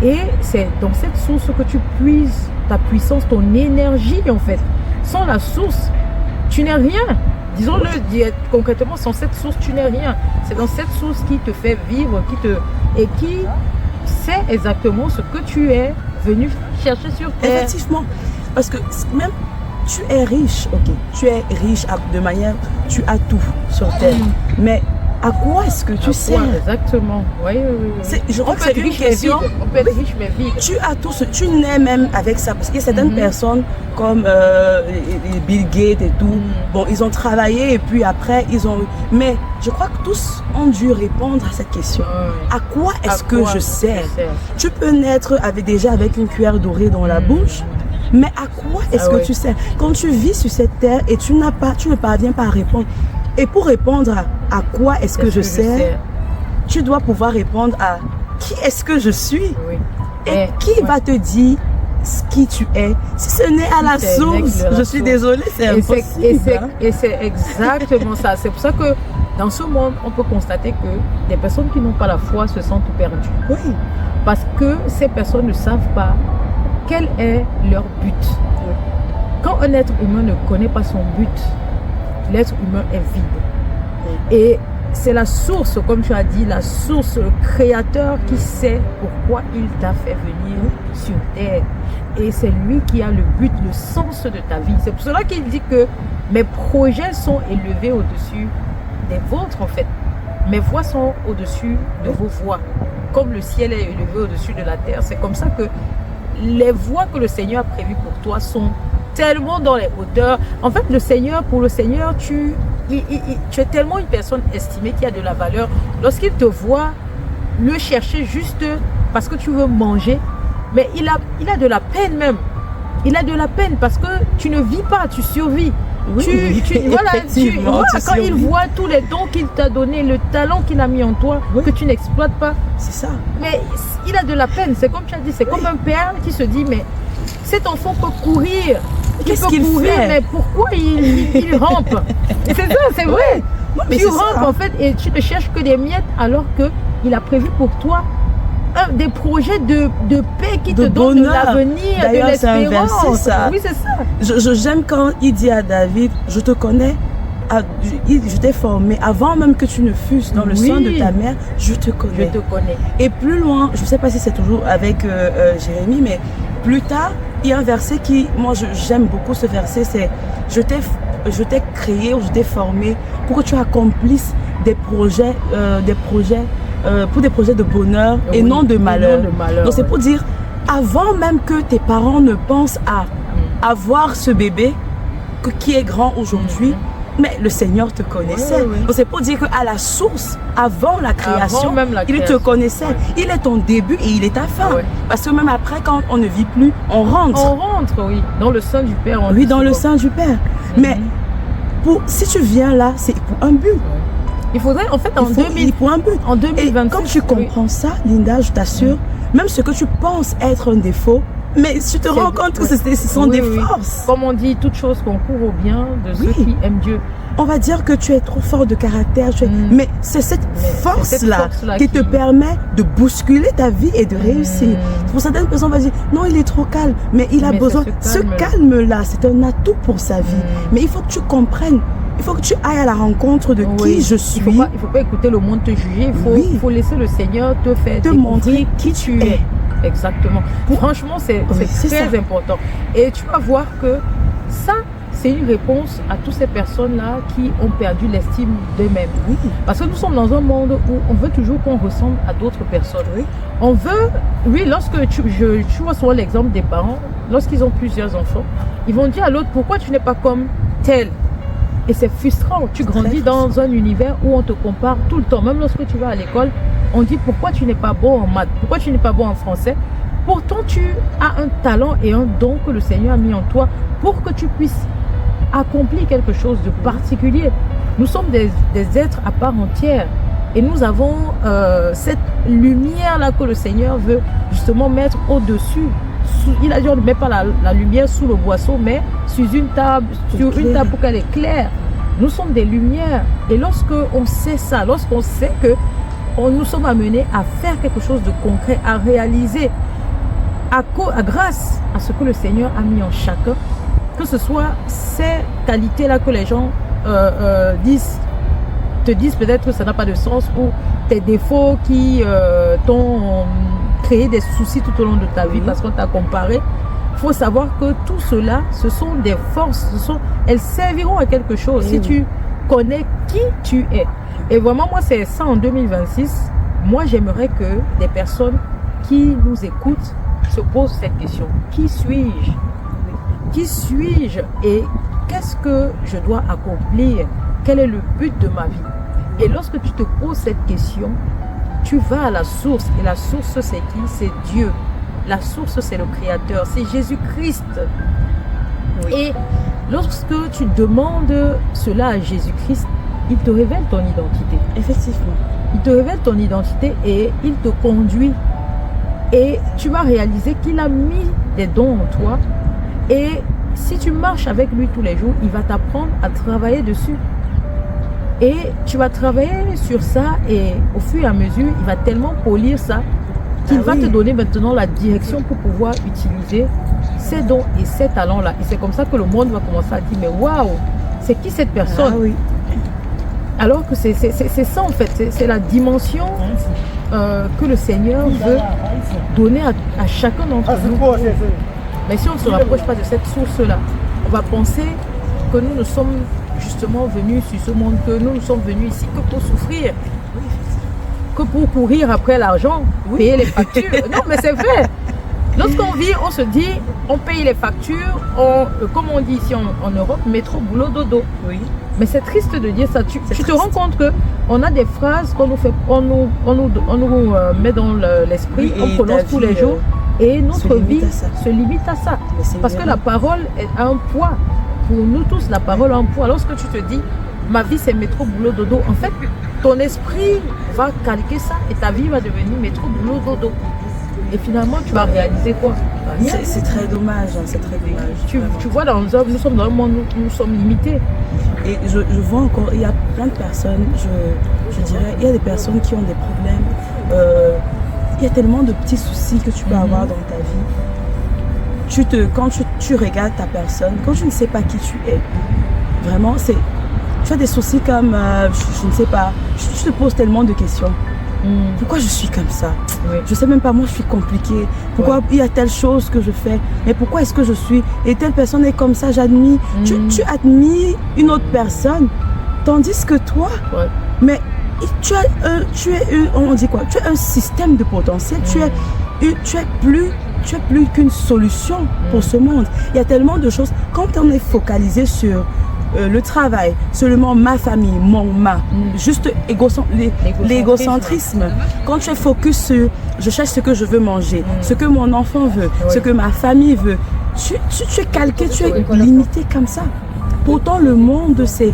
[SPEAKER 2] et c'est dans cette source que tu puises ta puissance, ton énergie en fait. Sans la source, tu n'es rien. Disons-le concrètement, sans cette source, tu n'es rien. C'est dans cette source qui te fait vivre, qui sait exactement ce que tu es venu chercher sur terre.
[SPEAKER 1] Effectivement, parce que même tu es riche, ok, tu es riche de manière, tu as tout sur terre, mais à quoi est-ce que tu sers?
[SPEAKER 2] Exactement. Oui.
[SPEAKER 1] Je crois que c'est une question.
[SPEAKER 2] On peut être riche mais vide.
[SPEAKER 1] Tu as tout tu nais même avec ça. Parce qu'il y a certaines personnes comme Bill Gates et tout. Bon, ils ont travaillé et puis après, Mais je crois que tous ont dû répondre à cette question. À quoi est-ce que je sers? Tu peux naître déjà avec une cuillère dorée dans la bouche. Mais à quoi est-ce que tu sers? Quand tu vis sur cette terre et tu ne parviens pas à répondre. Et pour répondre à quoi est-ce que je sers, tu dois pouvoir répondre à qui est-ce que je suis et qui va te dire qui tu es. Si ce n'est à la source, je suis désolée, c'est impossible.
[SPEAKER 2] Et c'est exactement ça. C'est pour ça que dans ce monde, on peut constater que les personnes qui n'ont pas la foi se sentent perdues.
[SPEAKER 1] Oui.
[SPEAKER 2] Parce que ces personnes ne savent pas quel est leur but. Quand un être humain ne connaît pas son but, l'être humain est vide. Et c'est la source, comme tu as dit, la source, le créateur qui sait pourquoi il t'a fait venir sur terre. Et c'est lui qui a le but, le sens de ta vie. C'est pour cela qu'il dit que mes projets sont élevés au-dessus des vôtres, en fait. Mes voies sont au-dessus de vos voies. Comme le ciel est élevé au-dessus de la terre, c'est comme ça que les voies que le Seigneur a prévues pour toi sont tellement dans les hauteurs. En fait, pour le Seigneur, tu es tellement une personne estimée qui a de la valeur. Lorsqu'il te voit le chercher juste parce que tu veux manger, mais il a de la peine même. Il a de la peine parce que tu ne vis pas, tu survis.
[SPEAKER 1] Oui,
[SPEAKER 2] Quand il voit tous les dons qu'il t'a donné, le talent qu'il a mis en toi, que tu n'exploites pas.
[SPEAKER 1] C'est ça.
[SPEAKER 2] Mais il a de la peine. C'est comme tu as dit, c'est comme un père qui se dit, mais cet enfant peut courir.
[SPEAKER 1] Qu'est-ce qu'il fait?
[SPEAKER 2] Mais pourquoi il rampe? C'est ça, c'est vrai.
[SPEAKER 1] Mais
[SPEAKER 2] tu rampes en fait et tu ne cherches que des miettes alors qu'il a prévu pour toi des projets de paix qui te donnent de l'avenir, de l'espérance. Oui, c'est ça.
[SPEAKER 1] J'aime quand il dit à David, je te connais, je t'ai formé avant même que tu ne fusses dans le sein de ta mère, je te connais.
[SPEAKER 2] Je te connais.
[SPEAKER 1] Et plus loin, je ne sais pas si c'est toujours avec Jérémie, mais plus tard, il y a un verset qui, moi j'aime beaucoup ce verset, c'est je t'ai créé ou je t'ai formé pour que tu accomplisses des projets pour des projets de bonheur et non de malheur. Donc c'est pour dire, avant même que tes parents ne pensent à avoir ce bébé qui est grand aujourd'hui, mais le Seigneur te connaissait. Donc c'est pour dire qu'à la source, avant la création, il te connaissait. Il est ton début et il est ta fin. Parce que même après, quand on ne vit plus, on rentre.
[SPEAKER 2] On rentre, oui. Dans le sein du Père.
[SPEAKER 1] Oui, dans le sein du Père. Mais si tu viens là, c'est pour un but.
[SPEAKER 2] Il faudrait, en fait, en 2025.
[SPEAKER 1] Et quand tu comprends ça, Linda, je t'assure, même ce que tu penses être un défaut, mais tu te rends compte que ce sont des forces.
[SPEAKER 2] Comme on dit, toute chose concourt au bien de ceux qui aiment Dieu.
[SPEAKER 1] On va dire que tu es trop fort de caractère, mais c'est cette force-là qui te permet de bousculer ta vie et de réussir. Pour certaines personnes, on va dire, non, il est trop calme, mais il a besoin. Ce calme-là, c'est un atout pour sa vie. Mais il faut que tu comprennes. Il faut que tu ailles à la rencontre de qui je suis.
[SPEAKER 2] Il ne faut pas écouter le monde te juger. Il faut laisser le Seigneur te montrer qui tu es. Exactement. Franchement, c'est très important. Et tu vas voir que ça, c'est une réponse à toutes ces personnes-là qui ont perdu l'estime d'eux-mêmes. Parce que nous sommes dans un monde où on veut toujours qu'on ressemble à d'autres personnes. On veut, lorsque tu vois souvent l'exemple des parents, lorsqu'ils ont plusieurs enfants, ils vont dire à l'autre, pourquoi tu n'es pas comme tel? Et c'est frustrant. Tu grandis dans un univers où on te compare tout le temps. Même lorsque tu vas à l'école, on dit pourquoi tu n'es pas bon en maths, pourquoi tu n'es pas bon en français. Pourtant, tu as un talent et un don que le Seigneur a mis en toi pour que tu puisses accomplir quelque chose de particulier. Nous sommes des êtres à part entière. Et nous avons cette lumière-là que le Seigneur veut justement mettre au-dessus. Il a dit on ne met pas la lumière sous le boisseau, mais sur une table pour qu'elle est claire. Nous sommes des lumières. Et lorsqu'on sait ça, lorsqu'on sait que nous sommes amenés à faire quelque chose de concret, à réaliser, grâce à ce que le Seigneur a mis en chacun, que ce soit ces qualités-là que les gens te disent peut-être que ça n'a pas de sens, ou tes défauts qui t'ont créé des soucis tout au long de ta vie parce qu'on t'a comparé. Il faut savoir que tout cela, ce sont des forces, elles serviront à quelque chose si tu connais qui tu es. Et vraiment, moi, c'est ça en 2026. Moi, j'aimerais que des personnes qui nous écoutent se posent cette question. Qui suis-je? Qui suis-je et qu'est-ce que je dois accomplir? Quel est le but de ma vie? Et lorsque tu te poses cette question, tu vas à la source. Et la source, c'est qui? C'est Dieu. La source, c'est le Créateur. C'est Jésus-Christ. Et lorsque tu demandes cela à Jésus-Christ, il te révèle ton identité.
[SPEAKER 1] Effectivement.
[SPEAKER 2] Il te révèle ton identité et il te conduit. Et tu vas réaliser qu'il a mis des dons en toi. Et si tu marches avec lui tous les jours, il va t'apprendre à travailler dessus. Et tu vas travailler sur ça et au fur et à mesure, il va tellement polir ça qu'il va te donner maintenant la direction pour pouvoir utiliser ces dons et ces talents-là. Et c'est comme ça que le monde va commencer à dire, mais waouh, c'est qui cette personne? Alors que c'est ça en fait, c'est la dimension que le Seigneur veut donner à chacun d'entre nous. Mais si on ne se rapproche pas de cette source-là, on va penser que nous sommes justement venus sur ce monde, que nous sommes venus ici que pour souffrir, que pour courir après l'argent, payer les factures. Non, mais c'est vrai. Lorsqu'on vit, on se dit, on paye les factures, comme on dit ici en Europe, métro, boulot, dodo.
[SPEAKER 1] Oui.
[SPEAKER 2] Mais c'est triste de dire ça. Tu te rends compte qu'on a des phrases qu'on nous met dans l'esprit, on prononce tous les jours, et notre vie se limite à ça. Parce que la parole a un poids. Pour nous tous, la parole a un poids. Lorsque tu te dis, ma vie c'est métro, boulot, dodo, en fait, ton esprit va calquer ça et ta vie va devenir métro, boulot, dodo. Et finalement, tu vas réaliser quoi?
[SPEAKER 1] C'est très dommage, hein, c'est très dommage.
[SPEAKER 2] Tu vois, nous sommes dans un monde où nous sommes limités.
[SPEAKER 1] Et je vois encore, il y a plein de personnes, je dirais, il y a des personnes qui ont des problèmes. Il y a tellement de petits soucis que tu peux avoir dans ta vie. Quand tu regardes ta personne, quand tu ne sais pas qui tu es, vraiment, tu as des soucis comme, je ne sais pas, tu te poses tellement de questions. Pourquoi je suis comme ça? Je sais même pas, moi je suis compliquée. Pourquoi il y a telle chose que je fais? Mais pourquoi est-ce que je suis? Et telle personne est comme ça, j'admire. Tu admires une autre personne, tandis que toi, mais tu es un système de potentiel. Tu es plus qu'une solution pour ce monde. Il y a tellement de choses. Quand on est focalisé sur le travail, seulement ma famille, juste l'égocentrisme. Quand tu es focus sur je cherche ce que je veux manger, ce que mon enfant veut, ce que ma famille veut, tu es calqué, tu es limité comme ça. Pourtant le monde c'est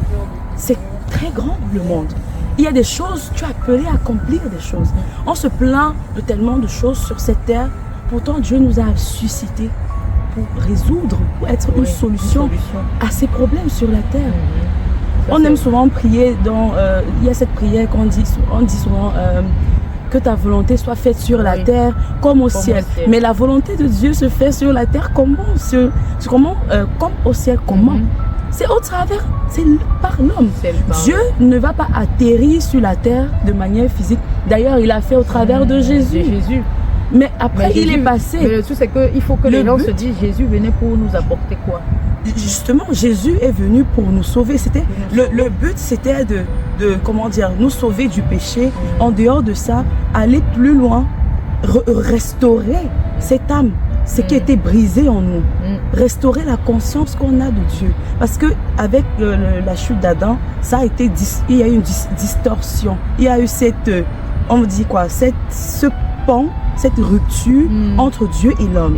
[SPEAKER 1] très grand, le monde. Il y a des choses, tu es appelé à accomplir des choses. On se plaint de tellement de choses sur cette terre, pourtant Dieu nous a suscité pour résoudre, pour être une solution à ces problèmes sur la terre. On aime souvent prier il y a cette prière on dit souvent que ta volonté soit faite sur la terre comme au ciel. Mais la volonté de Dieu se fait sur la terre comme au ciel. Comment? C'est au travers, c'est par l'homme. Dieu ne va pas atterrir sur la terre de manière physique. D'ailleurs, il a fait au travers de Jésus. Mais après, il est passé.
[SPEAKER 2] Mais le truc, c'est qu'il faut que les gens se disent, Jésus venait pour nous apporter quoi?
[SPEAKER 1] Justement, Jésus est venu pour nous sauver. Le but, c'était de nous sauver du péché. En dehors de ça, aller plus loin, restaurer cette âme, ce qui était brisé en nous. Restaurer la conscience qu'on a de Dieu. Parce que avec la chute d'Adam, il y a eu une distorsion. Il y a eu ce pont, cette rupture entre Dieu et l'homme.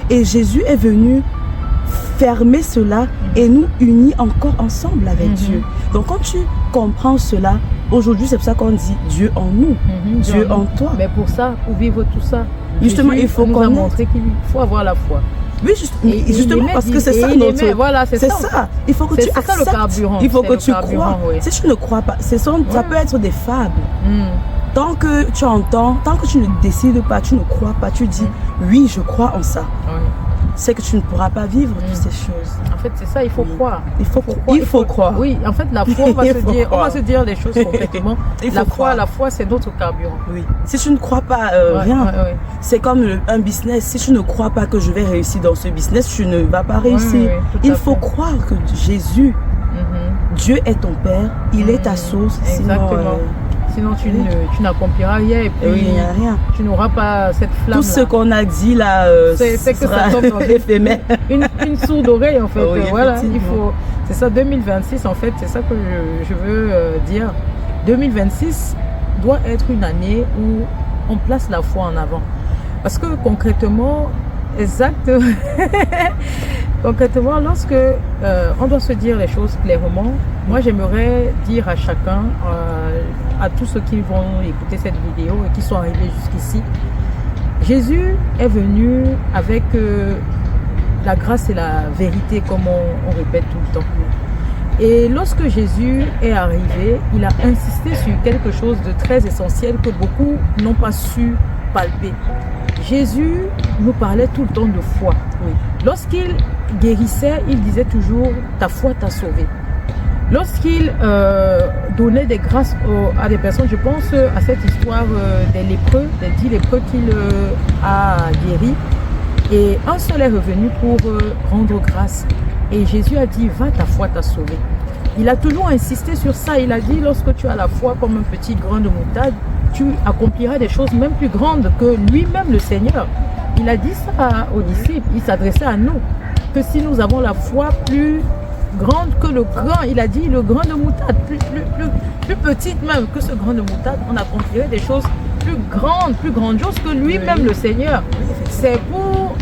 [SPEAKER 1] Et Jésus est venu fermer cela et nous unir encore ensemble avec Dieu. Donc quand tu comprends cela, aujourd'hui c'est pour ça qu'on dit Dieu en nous, Dieu en toi.
[SPEAKER 2] Mais pour vivre tout ça,
[SPEAKER 1] justement il faut
[SPEAKER 2] nous a montré qu'il faut avoir la foi.
[SPEAKER 1] Oui, justement parce que c'est ça notre...
[SPEAKER 2] Voilà, c'est ça.
[SPEAKER 1] Il faut que tu acceptes.
[SPEAKER 2] Le carburant.
[SPEAKER 1] Il faut que tu crois. Si tu ne crois pas, ça peut être des fables. Tant que tu entends, tant que tu ne décides pas, tu ne crois pas, tu dis oui, je crois en ça. C'est que tu ne pourras pas vivre toutes ces choses.
[SPEAKER 2] En fait, c'est ça, il faut croire.
[SPEAKER 1] Il faut croire.
[SPEAKER 2] Oui, en fait, la foi, on va se dire les choses complètement. La foi, c'est notre carburant.
[SPEAKER 1] Oui. Si tu ne crois pas rien, c'est comme un business. Si tu ne crois pas que je vais réussir dans ce business, tu ne vas pas réussir. Il faut croire que Jésus, Dieu est ton Père, il est ta source.
[SPEAKER 2] Exactement. Sinon, tu n'accompliras rien et puis
[SPEAKER 1] rien.
[SPEAKER 2] Tu n'auras pas cette flamme.
[SPEAKER 1] Tout ce qu'on a dit là,
[SPEAKER 2] c'est que ça tombe dans
[SPEAKER 1] éphémère.
[SPEAKER 2] Une sourde oreille en fait. Voilà, c'est ça 2026 en fait, c'est ça que je veux dire. 2026 doit être une année où on place la foi en avant. Parce que concrètement, concrètement, lorsque on doit se dire les choses clairement, moi j'aimerais dire à chacun, à tous ceux qui vont écouter cette vidéo et qui sont arrivés jusqu'ici, Jésus est venu avec la grâce et la vérité, comme on répète tout le temps. Et lorsque Jésus est arrivé, il a insisté sur quelque chose de très essentiel que beaucoup n'ont pas su palper. Jésus nous parlait tout le temps de foi. Lorsqu'il guérissait, il disait toujours « ta foi t'a sauvé ». lorsqu'il donnait des grâces à des personnes, je pense à cette histoire des lépreux, des 10 lépreux qu'il a guéris. Et un seul est revenu pour rendre grâce. Et Jésus a dit, va, ta foi t'a sauvé. Il a toujours insisté sur ça. Il a dit, lorsque tu as la foi comme un petit grain de moutarde, tu accompliras des choses même plus grandes que lui-même, le Seigneur. Il a dit ça aux disciples. Il s'adressait à nous. Que si nous avons la foi plus grande que le grain, il a dit le grain de moutarde, plus petite même que ce grain de moutarde, on accomplirait des choses plus grandioses que lui-même, le Seigneur. C'est pour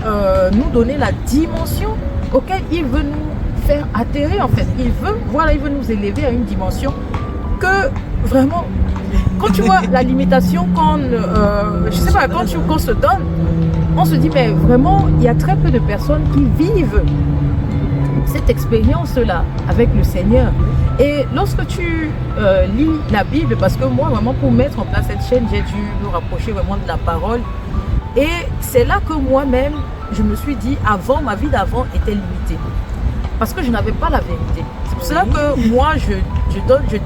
[SPEAKER 2] nous donner la dimension auquel il veut nous faire atterrir, en fait. Il veut nous élever à une dimension que vraiment, quand tu vois la limitation je sais pas, quand on se donne, on se dit, mais vraiment, il y a très peu de personnes qui vivent cette expérience-là avec le Seigneur. Et lorsque tu lis la Bible, parce que moi, vraiment, pour mettre en place cette chaîne, j'ai dû me rapprocher vraiment de la parole. Et c'est là que moi-même, je me suis dit, ma vie d'avant était limitée. Parce que je n'avais pas la vérité. C'est pour cela que moi, je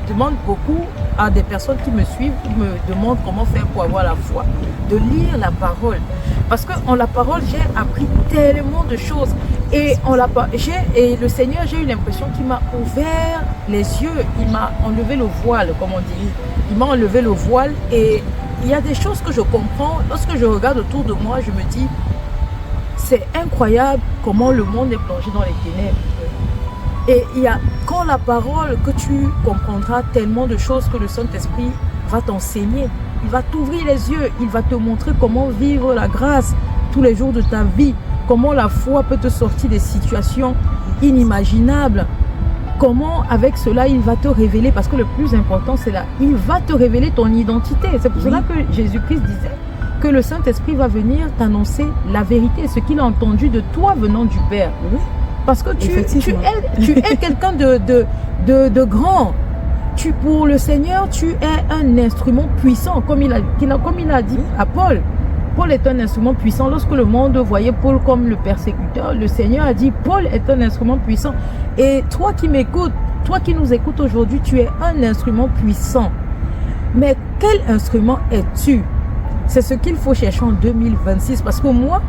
[SPEAKER 2] demande beaucoup à des personnes qui me suivent, qui me demandent comment faire pour avoir la foi, de lire la parole. Parce qu'en la parole, j'ai appris tellement de choses. Et le Seigneur, j'ai eu l'impression qu'il m'a ouvert les yeux. Il m'a enlevé le voile, comme on dit. Il m'a enlevé le voile. Et il y a des choses que je comprends. Lorsque je regarde autour de moi, je me dis, c'est incroyable comment le monde est plongé dans les ténèbres. Et quand la parole, que tu comprendras tellement de choses que le Saint-Esprit va t'enseigner. Il va t'ouvrir les yeux, il va te montrer comment vivre la grâce tous les jours de ta vie, comment la foi peut te sortir des situations inimaginables, comment avec cela il va te révéler, parce que le plus important c'est là, il va te révéler ton identité. C'est pour cela que Jésus-Christ disait que le Saint-Esprit va venir t'annoncer la vérité, ce qu'il a entendu de toi venant du Père. Parce que tu es quelqu'un de grand. Pour le Seigneur, tu es un instrument puissant, comme il a dit à Paul. Paul est un instrument puissant. Lorsque le monde voyait Paul comme le persécuteur, le Seigneur a dit, Paul est un instrument puissant. Et toi qui m'écoutes, toi qui nous écoutes aujourd'hui, tu es un instrument puissant. Mais quel instrument es-tu? C'est ce qu'il faut chercher en 2026. Parce que moi,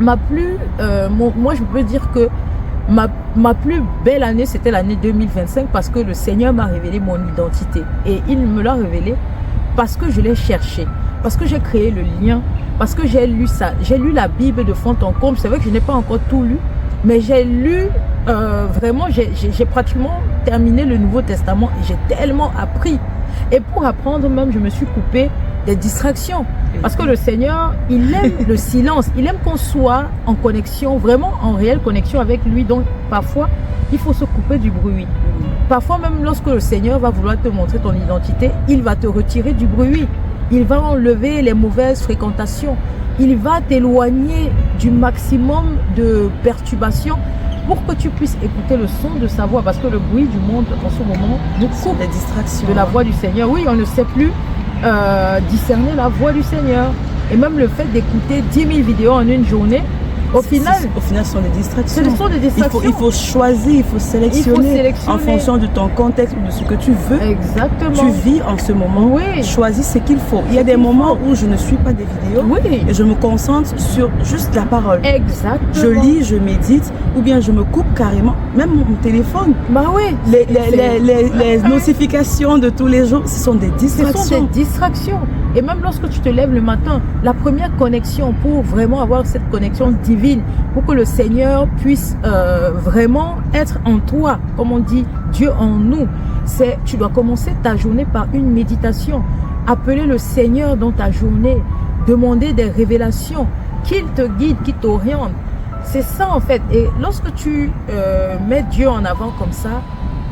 [SPEAKER 2] je peux dire que ma plus belle année, c'était l'année 2025 parce que le Seigneur m'a révélé mon identité. Et il me l'a révélé parce que je l'ai cherché, parce que j'ai créé le lien, parce que j'ai lu ça. J'ai lu la Bible de fond en comble. C'est vrai que je n'ai pas encore tout lu, mais j'ai lu, vraiment, j'ai pratiquement terminé le Nouveau Testament et j'ai tellement appris. Et pour apprendre même, je me suis coupée des distractions. Parce que le Seigneur, il aime le silence. Il aime qu'on soit en connexion, vraiment en réelle connexion avec lui. Donc, parfois, il faut se couper du bruit. Parfois, même lorsque le Seigneur va vouloir te montrer ton identité, il va te retirer du bruit. Il va enlever les mauvaises fréquentations. Il va t'éloigner du maximum de perturbations pour que tu puisses écouter le son de sa voix. Parce que le bruit du monde, en ce moment, nous coupe
[SPEAKER 1] des distractions
[SPEAKER 2] de la voix du Seigneur. Oui, on ne sait plus discerner la voix du Seigneur. Et même le fait d'écouter 10 000 vidéos en une journée, au final,
[SPEAKER 1] ce sont des distractions.
[SPEAKER 2] Ce sont des distractions.
[SPEAKER 1] Il faut choisir, il faut sélectionner en fonction de ton contexte ou de ce que tu veux.
[SPEAKER 2] Exactement.
[SPEAKER 1] Tu vis en ce moment.
[SPEAKER 2] Oui.
[SPEAKER 1] Choisis ce qu'il faut. Il y a des moments où je ne suis pas des vidéos.
[SPEAKER 2] Oui.
[SPEAKER 1] Et je me concentre sur juste la parole.
[SPEAKER 2] Exactement.
[SPEAKER 1] Je lis, je médite, ou bien je me coupe carrément. Même mon téléphone.
[SPEAKER 2] Bah oui.
[SPEAKER 1] Les notifications de tous les jours, ce sont des distractions.
[SPEAKER 2] Ce sont des distractions. Et même lorsque tu te lèves le matin, la première connexion pour vraiment avoir cette connexion divine, pour que le Seigneur puisse vraiment être en toi, comme on dit, Dieu en nous, c'est tu dois commencer ta journée par une méditation. Appeler le Seigneur dans ta journée, demander des révélations, qu'il te guide, qu'il t'oriente. C'est ça en fait. Et lorsque tu mets Dieu en avant comme ça,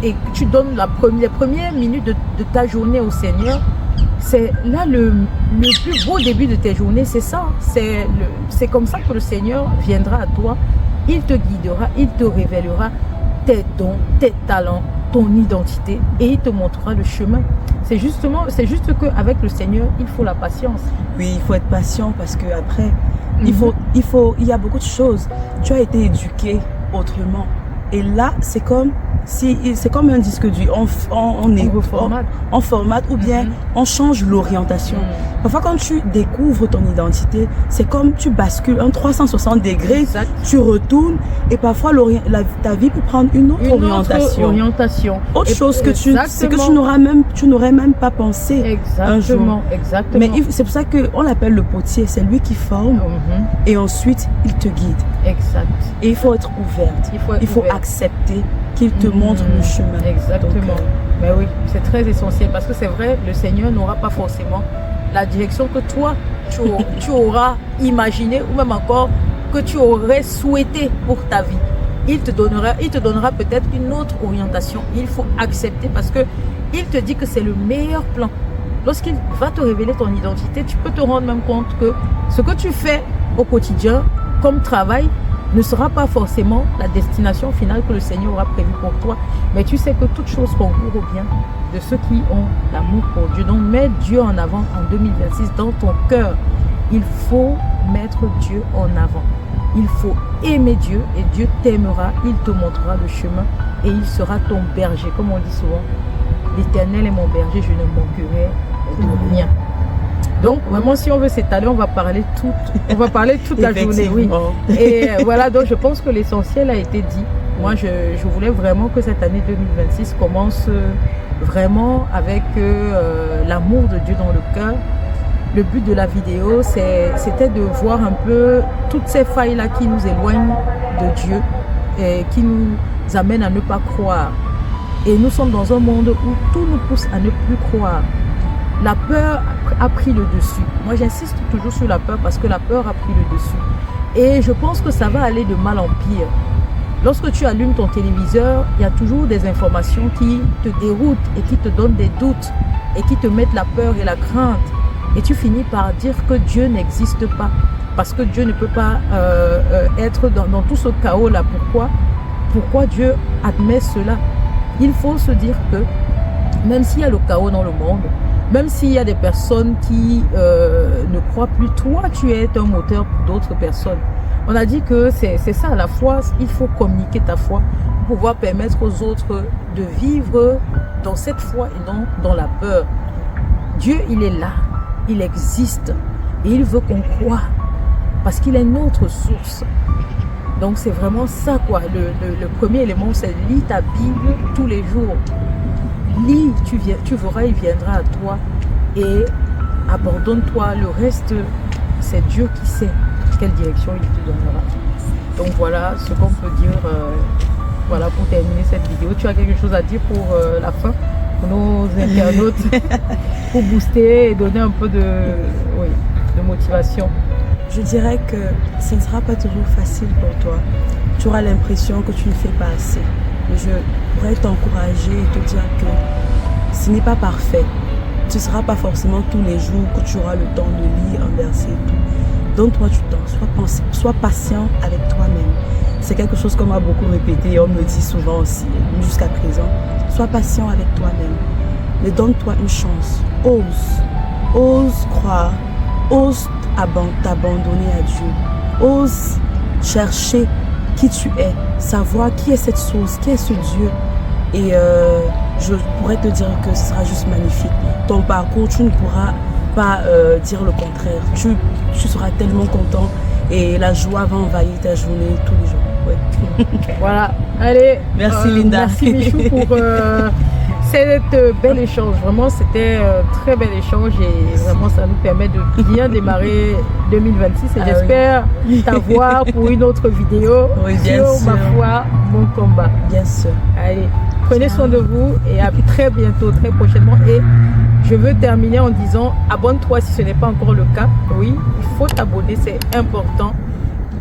[SPEAKER 2] et que tu donnes les premières minutes de ta journée au Seigneur, c'est là le plus beau début de tes journées, c'est ça. C'est comme ça que le Seigneur viendra à toi. Il te guidera, il te révélera tes dons, tes talents, ton identité et il te montrera le chemin. C'est juste qu'avec le Seigneur, il faut la patience.
[SPEAKER 1] Oui, il faut être patient parce que après, il y a beaucoup de choses. Tu as été éduqué autrement. Et là, c'est comme c'est comme un disque dur, on formate ou bien on change l'orientation. Parfois quand tu découvres ton identité, c'est comme tu bascules un 360 degrés,
[SPEAKER 2] Exact.
[SPEAKER 1] tu retournes et parfois ta vie peut prendre une autre orientation. Autre chose que tu n'aurais même pas pensé.
[SPEAKER 2] Exactement.
[SPEAKER 1] Mais c'est pour ça qu'on l'appelle le potier, c'est lui qui forme et ensuite il te guide.
[SPEAKER 2] Exact.
[SPEAKER 1] Et il faut être ouverte. Il faut accepter qu'il te montre le chemin.
[SPEAKER 2] Exactement. Mais oui, c'est très essentiel parce que c'est vrai, le Seigneur n'aura pas forcément la direction que toi, tu auras imaginé ou même encore que tu aurais souhaité pour ta vie. Il te donnera peut-être une autre orientation. Il faut accepter parce que il te dit que c'est le meilleur plan. Lorsqu'il va te révéler ton identité, tu peux te rendre même compte que ce que tu fais au quotidien comme travail ne sera pas forcément la destination finale que le Seigneur aura prévue pour toi. Mais tu sais que toute chose concourt au bien de ceux qui ont l'amour pour Dieu. Donc mets Dieu en avant en 2026 dans ton cœur. Il faut mettre Dieu en avant. Il faut aimer Dieu et Dieu t'aimera. Il te montrera le chemin et il sera ton berger. Comme on dit souvent, l'Éternel est mon berger, je ne manquerai de rien. Donc vraiment, si on veut s'étaler, on va parler toute la journée. Oui. Et voilà, donc je pense que l'essentiel a été dit. Moi, je voulais vraiment que cette année 2026 commence vraiment avec l'amour de Dieu dans le cœur. Le but de la vidéo, c'était de voir un peu toutes ces failles-là qui nous éloignent de Dieu et qui nous amènent à ne pas croire. Et nous sommes dans un monde où tout nous pousse à ne plus croire. La peur a pris le dessus. Moi, j'insiste toujours sur la peur parce que la peur a pris le dessus. Et je pense que ça va aller de mal en pire. Lorsque tu allumes ton téléviseur, il y a toujours des informations qui te déroutent et qui te donnent des doutes et qui te mettent la peur et la crainte. Et tu finis par dire que Dieu n'existe pas. Parce que Dieu ne peut pas être dans tout ce chaos-là. Pourquoi Dieu admet cela? Il faut se dire que même s'il y a le chaos dans le monde, même s'il y a des personnes qui ne croient plus, toi, tu es un moteur pour d'autres personnes. On a dit que c'est ça, la foi, il faut communiquer ta foi pour pouvoir permettre aux autres de vivre dans cette foi et non dans la peur. Dieu, il est là, il existe et il veut qu'on croie parce qu'il est notre source. Donc c'est vraiment ça quoi, le premier élément, c'est lis ta Bible tous les jours. Lis, tu verras, il viendra à toi et abandonne-toi. Le reste, c'est Dieu qui sait quelle direction il te donnera. Donc voilà ce qu'on peut dire voilà, pour terminer cette vidéo. Tu as quelque chose à dire pour la fin, pour nos internautes, pour booster et donner un peu de motivation?
[SPEAKER 1] Je dirais que ce ne sera pas toujours facile pour toi. Tu auras l'impression que tu ne fais pas assez. Mais je pourrais t'encourager et te dire que ce n'est pas parfait. Ce ne sera pas forcément tous les jours que tu auras le temps de lire un verset et tout. Donne-toi du temps, sois patient avec toi-même. C'est quelque chose qu'on m'a beaucoup répété et on me dit souvent aussi, jusqu'à présent. Sois patient avec toi-même. Mais donne-toi une chance. Ose croire. Ose t'abandonner à Dieu. Ose chercher qui tu es, savoir qui est cette source, qui est ce Dieu. Et je pourrais te dire que ce sera juste magnifique. Ton parcours, tu ne pourras pas dire le contraire. Tu seras tellement content et la joie va envahir ta journée tous les jours. Ouais.
[SPEAKER 2] Voilà, allez.
[SPEAKER 1] Merci Linda.
[SPEAKER 2] Merci Michou pour cet bel échange. Vraiment, c'était un très bel échange et vraiment, ça nous permet de bien démarrer 2026. Et j'espère t'avoir pour une autre vidéo sur ma foi, mon combat.
[SPEAKER 1] Bien sûr.
[SPEAKER 2] Allez, prenez soin de vous et à très bientôt, très prochainement. Et je veux terminer en disant, abonne-toi si ce n'est pas encore le cas. Oui, il faut t'abonner, c'est important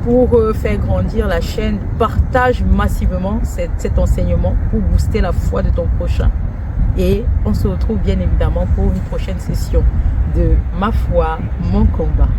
[SPEAKER 2] pour faire grandir la chaîne. Partage massivement cet enseignement pour booster la foi de ton prochain. Et on se retrouve bien évidemment pour une prochaine session de Ma foi, mon combat.